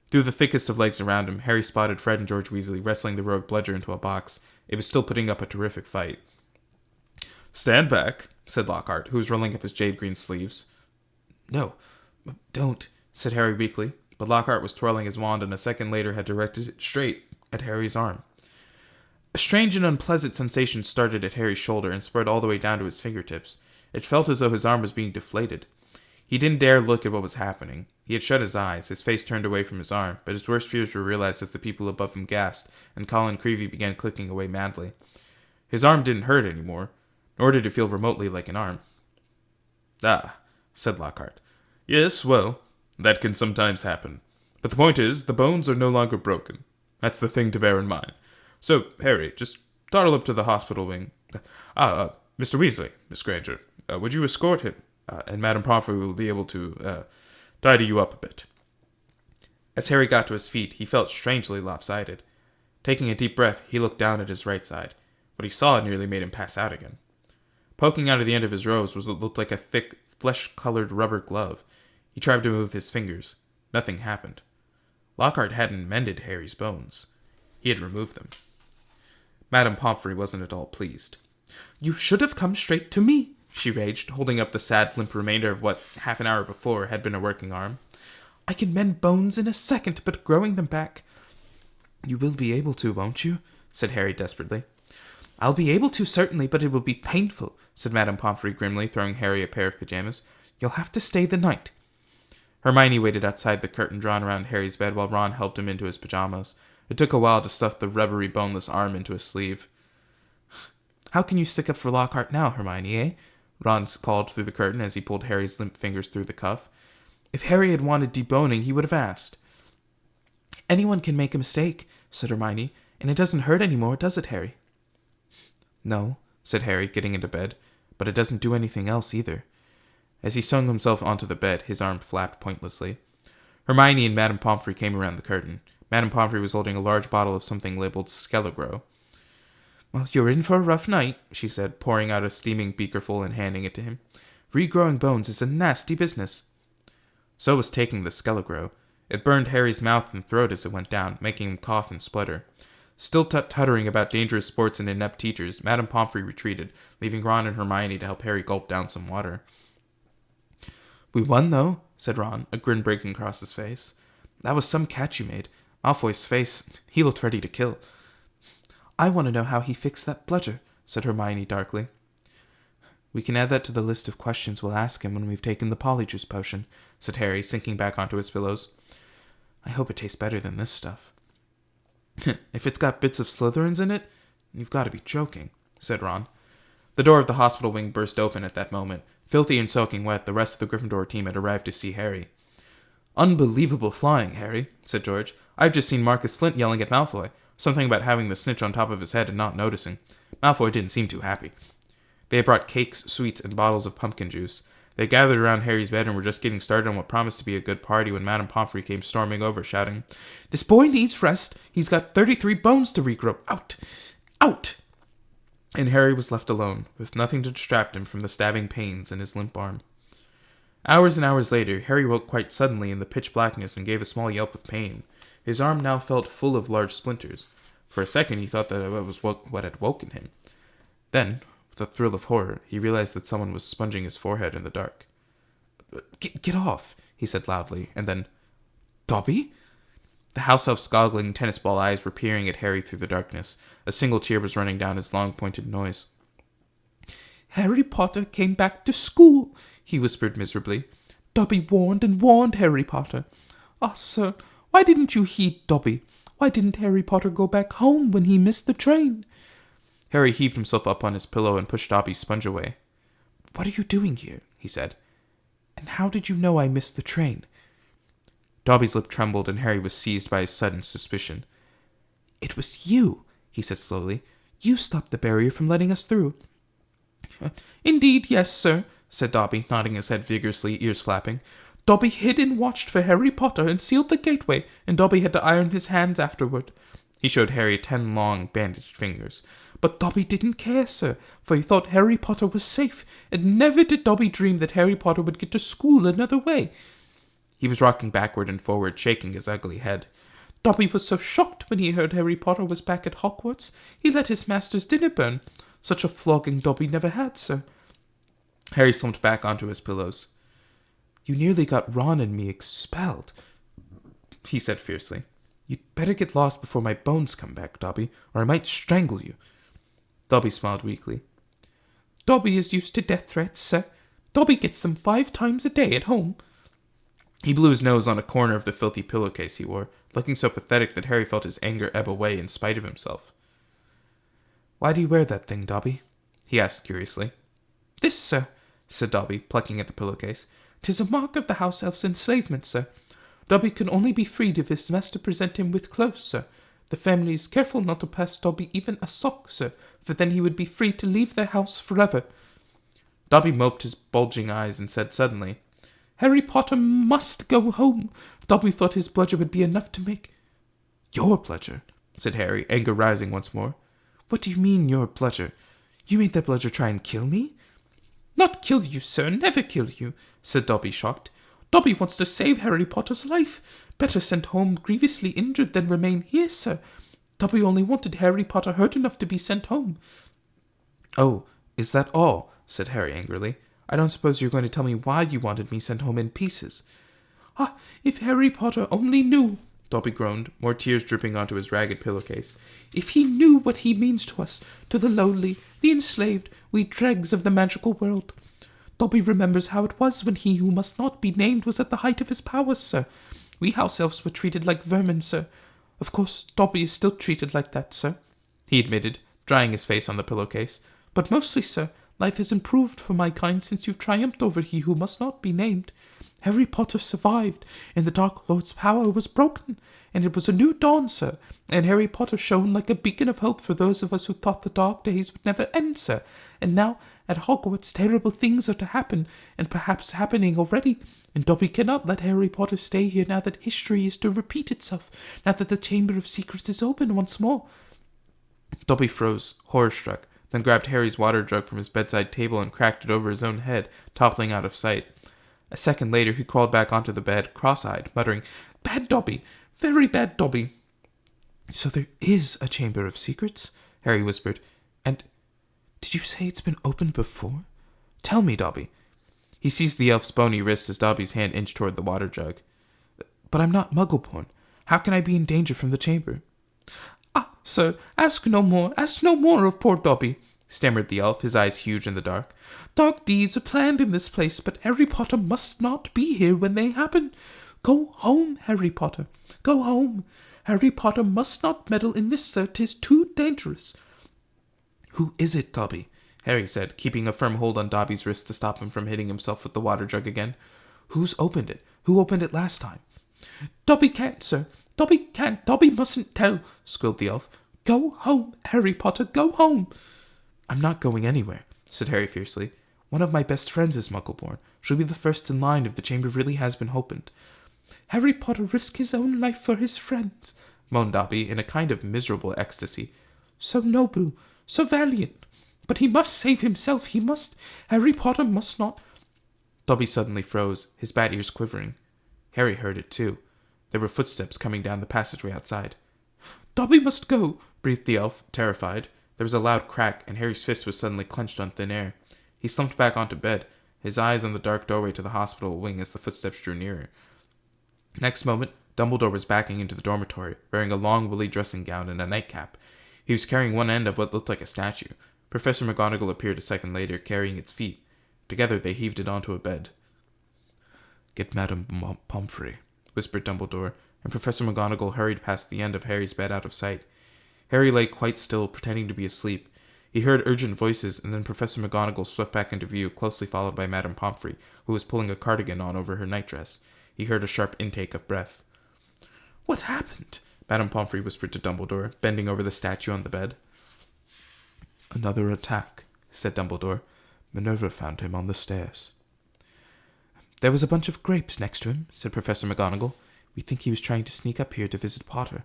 Through the thickest of legs around him, Harry spotted Fred and George Weasley wrestling the rogue bludger into a box. It was still putting up a terrific fight. "Stand back," said Lockhart, who was rolling up his jade-green sleeves. "No, don't," said Harry weakly, but Lockhart was twirling his wand and a second later had directed it straight at Harry's arm. A strange and unpleasant sensation started at Harry's shoulder and spread all the way down to his fingertips. It felt as though his arm was being deflated. He didn't dare look at what was happening. He had shut his eyes, his face turned away from his arm, but his worst fears were realized as the people above him gasped, and Colin Creevey began clicking away madly. His arm didn't hurt anymore, nor did it feel remotely like an arm. "Ah," said Lockhart. "Yes, well, That can sometimes happen. But the point is, the bones are no longer broken. That's the thing to bear in mind. So, Harry, just toddle up to the hospital wing. Mr. Weasley, Miss Granger, would you escort him? And Madame Pomfrey will be able to tidy you up a bit. As Harry got to his feet, he felt strangely lopsided. Taking a deep breath, he looked down at his right side. What he saw nearly made him pass out again. Poking out of the end of his rose was what looked like a thick, flesh-colored rubber glove. He tried to move his fingers. Nothing happened. Lockhart hadn't mended Harry's bones. He had removed them. Madame Pomfrey wasn't at all pleased. "You should have come straight to me," she raged, holding up the sad, limp remainder of what, half an hour before, had been a working arm. "I can mend bones in a second, but growing them back—" "You will be able to, won't you?" said Harry desperately. "I'll be able to, certainly, but it will be painful," said Madame Pomfrey grimly, throwing Harry a pair of pajamas. "You'll have to stay the night." Hermione waited outside the curtain drawn around Harry's bed while Ron helped him into his pajamas. It took a while to stuff the rubbery, boneless arm into a sleeve. "How can you stick up for Lockhart now, Hermione, eh?" Ron called through the curtain as he pulled Harry's limp fingers through the cuff. "If Harry had wanted deboning, he would have asked." "Anyone can make a mistake," said Hermione, "and it doesn't hurt any more, does it, Harry?" "No," said Harry, getting into bed, "but it doesn't do anything else either." As he swung himself onto the bed, his arm flapped pointlessly. Hermione and Madame Pomfrey came around the curtain. Madame Pomfrey was holding a large bottle of something labeled Skelegro. "Well, you're in for a rough night," she said, pouring out a steaming beakerful and handing it to him. "Regrowing bones is a nasty business." So was taking the Skelegro. It burned Harry's mouth and throat as it went down, making him cough and splutter. Still tuttering about dangerous sports and inept teachers, Madame Pomfrey retreated, leaving Ron and Hermione to help Harry gulp down some water. "We won, though," said Ron, a grin breaking across his face. "That was some catch you made. Malfoy's face, he looked ready to kill." "I want to know how he fixed that bludger," said Hermione darkly. "We can add that to the list of questions we'll ask him when we've taken the Polyjuice potion," said Harry, sinking back onto his pillows. "I hope it tastes better than this stuff." "If it's got bits of Slytherins in it, you've got to be joking," said Ron. The door of the hospital wing burst open at that moment. Filthy and soaking wet, the rest of the Gryffindor team had arrived to see Harry. "Unbelievable flying, Harry," said George. "I've just seen Marcus Flint yelling at Malfoy. Something about having the snitch on top of his head and not noticing. Malfoy didn't seem too happy." They had brought cakes, sweets, and bottles of pumpkin juice. They gathered around Harry's bed and were just getting started on what promised to be a good party when Madame Pomfrey came storming over, shouting, "This boy needs rest. He's got 33 bones to regrow. Out! Out!" And Harry was left alone, with nothing to distract him from the stabbing pains in his limp arm. Hours and hours later, Harry woke quite suddenly in the pitch blackness and gave a small yelp of pain. His arm now felt full of large splinters. For a second he thought that it was what had woken him. Then, with a thrill of horror, he realized that someone was sponging his forehead in the dark. Get off," he said loudly, and then, "Dobby?" The house elf's goggling tennis ball eyes were peering at Harry through the darkness. A single tear was running down his long pointed nose. "Harry Potter came back to school," he whispered miserably. "Dobby warned and warned Harry Potter. Ah, sir, why didn't you heed Dobby? Why didn't Harry Potter go back home when he missed the train?" Harry heaved himself up on his pillow and pushed Dobby's sponge away. "What are you doing here?" he said. "And how did you know I missed the train?" Dobby's lip trembled, and Harry was seized by a sudden suspicion. "It was you," he said slowly. "You stopped the barrier from letting us through." "Indeed, yes, sir," said Dobby, nodding his head vigorously, ears flapping. "Dobby hid and watched for Harry Potter and sealed the gateway, and Dobby had to iron his hands afterward." He showed Harry 10 long, bandaged fingers. "But Dobby didn't care, sir, for he thought Harry Potter was safe, and never did Dobby dream that Harry Potter would get to school another way." He was rocking backward and forward, shaking his ugly head. "Dobby was so shocked when he heard Harry Potter was back at Hogwarts, he let his master's dinner burn. Such a flogging Dobby never had, sir." Harry slumped back onto his pillows. "You nearly got Ron and me expelled," he said fiercely. "You'd better get lost before my bones come back, Dobby, or I might strangle you." Dobby smiled weakly. "Dobby is used to death threats, sir. Dobby gets them 5 times a day at home." He blew his nose on a corner of the filthy pillowcase he wore, looking so pathetic that Harry felt his anger ebb away in spite of himself. "Why do you wear that thing, Dobby?" he asked curiously. "This, sir," said Dobby, plucking at the pillowcase. 'Tis a mark of the house elf's enslavement, sir. Dobby can only be freed if his master present him with clothes, sir. The family is careful not to pass Dobby even a sock, sir, for then he would be free to leave their house forever. Dobby moped his bulging eyes and said suddenly, Harry Potter must go home. Dobby thought his pleasure would be enough to make... Your pleasure, said Harry, anger rising once more. What do you mean, your pleasure? You made that pleasure try and kill me? Not kill you, sir, never kill you, said Dobby, shocked. Dobby wants to save Harry Potter's life. Better sent home grievously injured than remain here, sir. Dobby only wanted Harry Potter hurt enough to be sent home. Oh, is that all? Said Harry angrily. I don't suppose you're going to tell me why you wanted me sent home in pieces. Ah, if Harry Potter only knew, Dobby groaned, more tears dripping onto his ragged pillowcase. If he knew what he means to us, to the lowly, the enslaved, we dregs of the magical world. Dobby remembers how it was when he who must not be named was at the height of his powers, sir. We house elves were treated like vermin, sir. Of course, Dobby is still treated like that, sir, he admitted, drying his face on the pillowcase. But mostly, sir, life has improved for my kind since you've triumphed over he who must not be named. Harry Potter survived, and the Dark Lord's power was broken, and it was a new dawn, sir, and Harry Potter shone like a beacon of hope for those of us who thought the dark days would never end, sir. And now, at Hogwarts, terrible things are to happen, and perhaps happening already, and Dobby cannot let Harry Potter stay here now that history is to repeat itself, now that the Chamber of Secrets is open once more. Dobby froze, horror-struck, then grabbed Harry's water jug from his bedside table and cracked it over his own head, toppling out of sight. A second later he crawled back onto the bed, cross-eyed, muttering, Bad Dobby! Very bad Dobby! So there is a Chamber of Secrets? Harry whispered. And did you say it's been opened before? Tell me, Dobby. He seized the elf's bony wrist as Dobby's hand inched toward the water jug. But I'm not Muggle-born. How can I be in danger from the chamber? Ah, sir, ask no more of poor Dobby, stammered the elf, his eyes huge in the dark. Dark deeds are planned in this place, but Harry Potter must not be here when they happen. Go home, Harry Potter. Go home. Harry Potter must not meddle in this, sir. 'Tis too dangerous. Who is it, Dobby? Harry said, keeping a firm hold on Dobby's wrist to stop him from hitting himself with the water jug again. Who's opened it? Who opened it last time? Dobby can't, sir. Dobby can't. Dobby mustn't tell, squealed the elf. Go home, Harry Potter. Go home. I'm not going anywhere, said Harry fiercely. One of my best friends is Muggle-born. She'll be the first in line if the chamber really has been opened. Harry Potter risked his own life for his friends, moaned Dobby in a kind of miserable ecstasy. So noble, so valiant. But he must save himself, he must. Harry Potter must not... Dobby suddenly froze, his bat ears quivering. Harry heard it too. There were footsteps coming down the passageway outside. Dobby must go, breathed the elf, terrified. There was a loud crack, and Harry's fist was suddenly clenched on thin air. He slumped back onto bed, his eyes on the dark doorway to the hospital wing as the footsteps drew nearer. Next moment, Dumbledore was backing into the dormitory, wearing a long woolly dressing gown and a nightcap. He was carrying one end of what looked like a statue. Professor McGonagall appeared a second later, carrying its feet. Together they heaved it onto a bed. Get Madame Pomfrey, whispered Dumbledore, and Professor McGonagall hurried past the end of Harry's bed out of sight. Harry lay quite still, pretending to be asleep. He heard urgent voices, and then Professor McGonagall swept back into view, closely followed by Madame Pomfrey, who was pulling a cardigan on over her nightdress. He heard a sharp intake of breath. What happened? Madame Pomfrey whispered to Dumbledore, bending over the statue on the bed. Another attack, said Dumbledore. Minerva found him on the stairs. There was a bunch of grapes next to him, said Professor McGonagall. We think he was trying to sneak up here to visit Potter.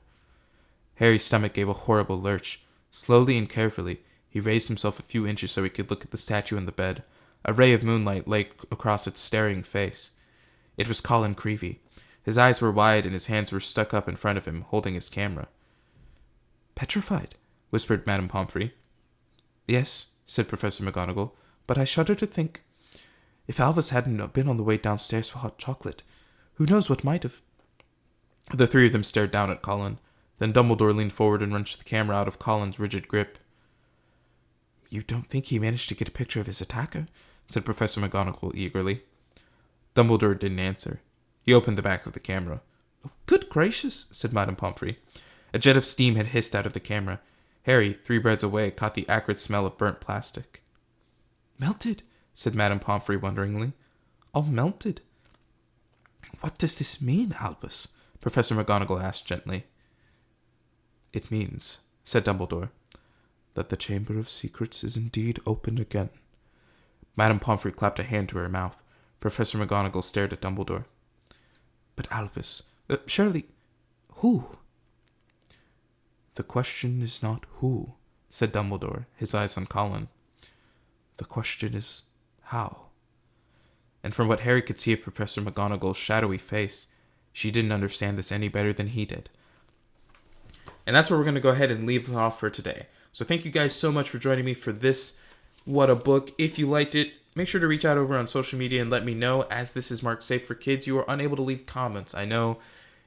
Harry's stomach gave a horrible lurch. Slowly and carefully, he raised himself a few inches so he could look at the statue on the bed. A ray of moonlight lay across its staring face. It was Colin Creevey. His eyes were wide and his hands were stuck up in front of him, holding his camera. Petrified, whispered Madame Pomfrey. Yes, said Professor McGonagall, but I shudder to think. If Albus hadn't been on the way downstairs for hot chocolate, who knows what might have. The three of them stared down at Colin. Then Dumbledore leaned forward and wrenched the camera out of Colin's rigid grip. You don't think he managed to get a picture of his attacker? Said Professor McGonagall eagerly. Dumbledore didn't answer. He opened the back of the camera. Oh, good gracious, said Madame Pomfrey. A jet of steam had hissed out of the camera. Harry, 3 breads away, caught the acrid smell of burnt plastic. Melted, said Madame Pomfrey wonderingly. all melted. What does this mean, Albus? Professor McGonagall asked gently. It means, said Dumbledore, that the Chamber of Secrets is indeed open again. Madame Pomfrey clapped a hand to her mouth. Professor McGonagall stared at Dumbledore. But Albus, surely, who? The question is not who, said Dumbledore, his eyes on Colin. The question is how. And from what Harry could see of Professor McGonagall's shadowy face, she didn't understand this any better than he did. And that's where we're going to go ahead and leave off for today. So thank you guys so much for joining me for this What a Book. If you liked it, make sure to reach out over on social media and let me know. As this is marked safe for kids, you are unable to leave comments. I know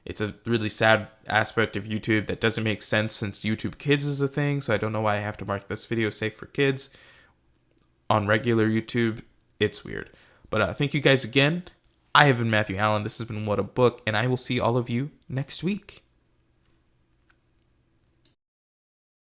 it's a really sad aspect of YouTube that doesn't make sense since YouTube Kids is a thing, so I don't know why I have to mark this video safe for kids. On regular YouTube, it's weird. But thank you guys again. I have been Matthew Allen. This has been What a Book, and I will see all of you next week.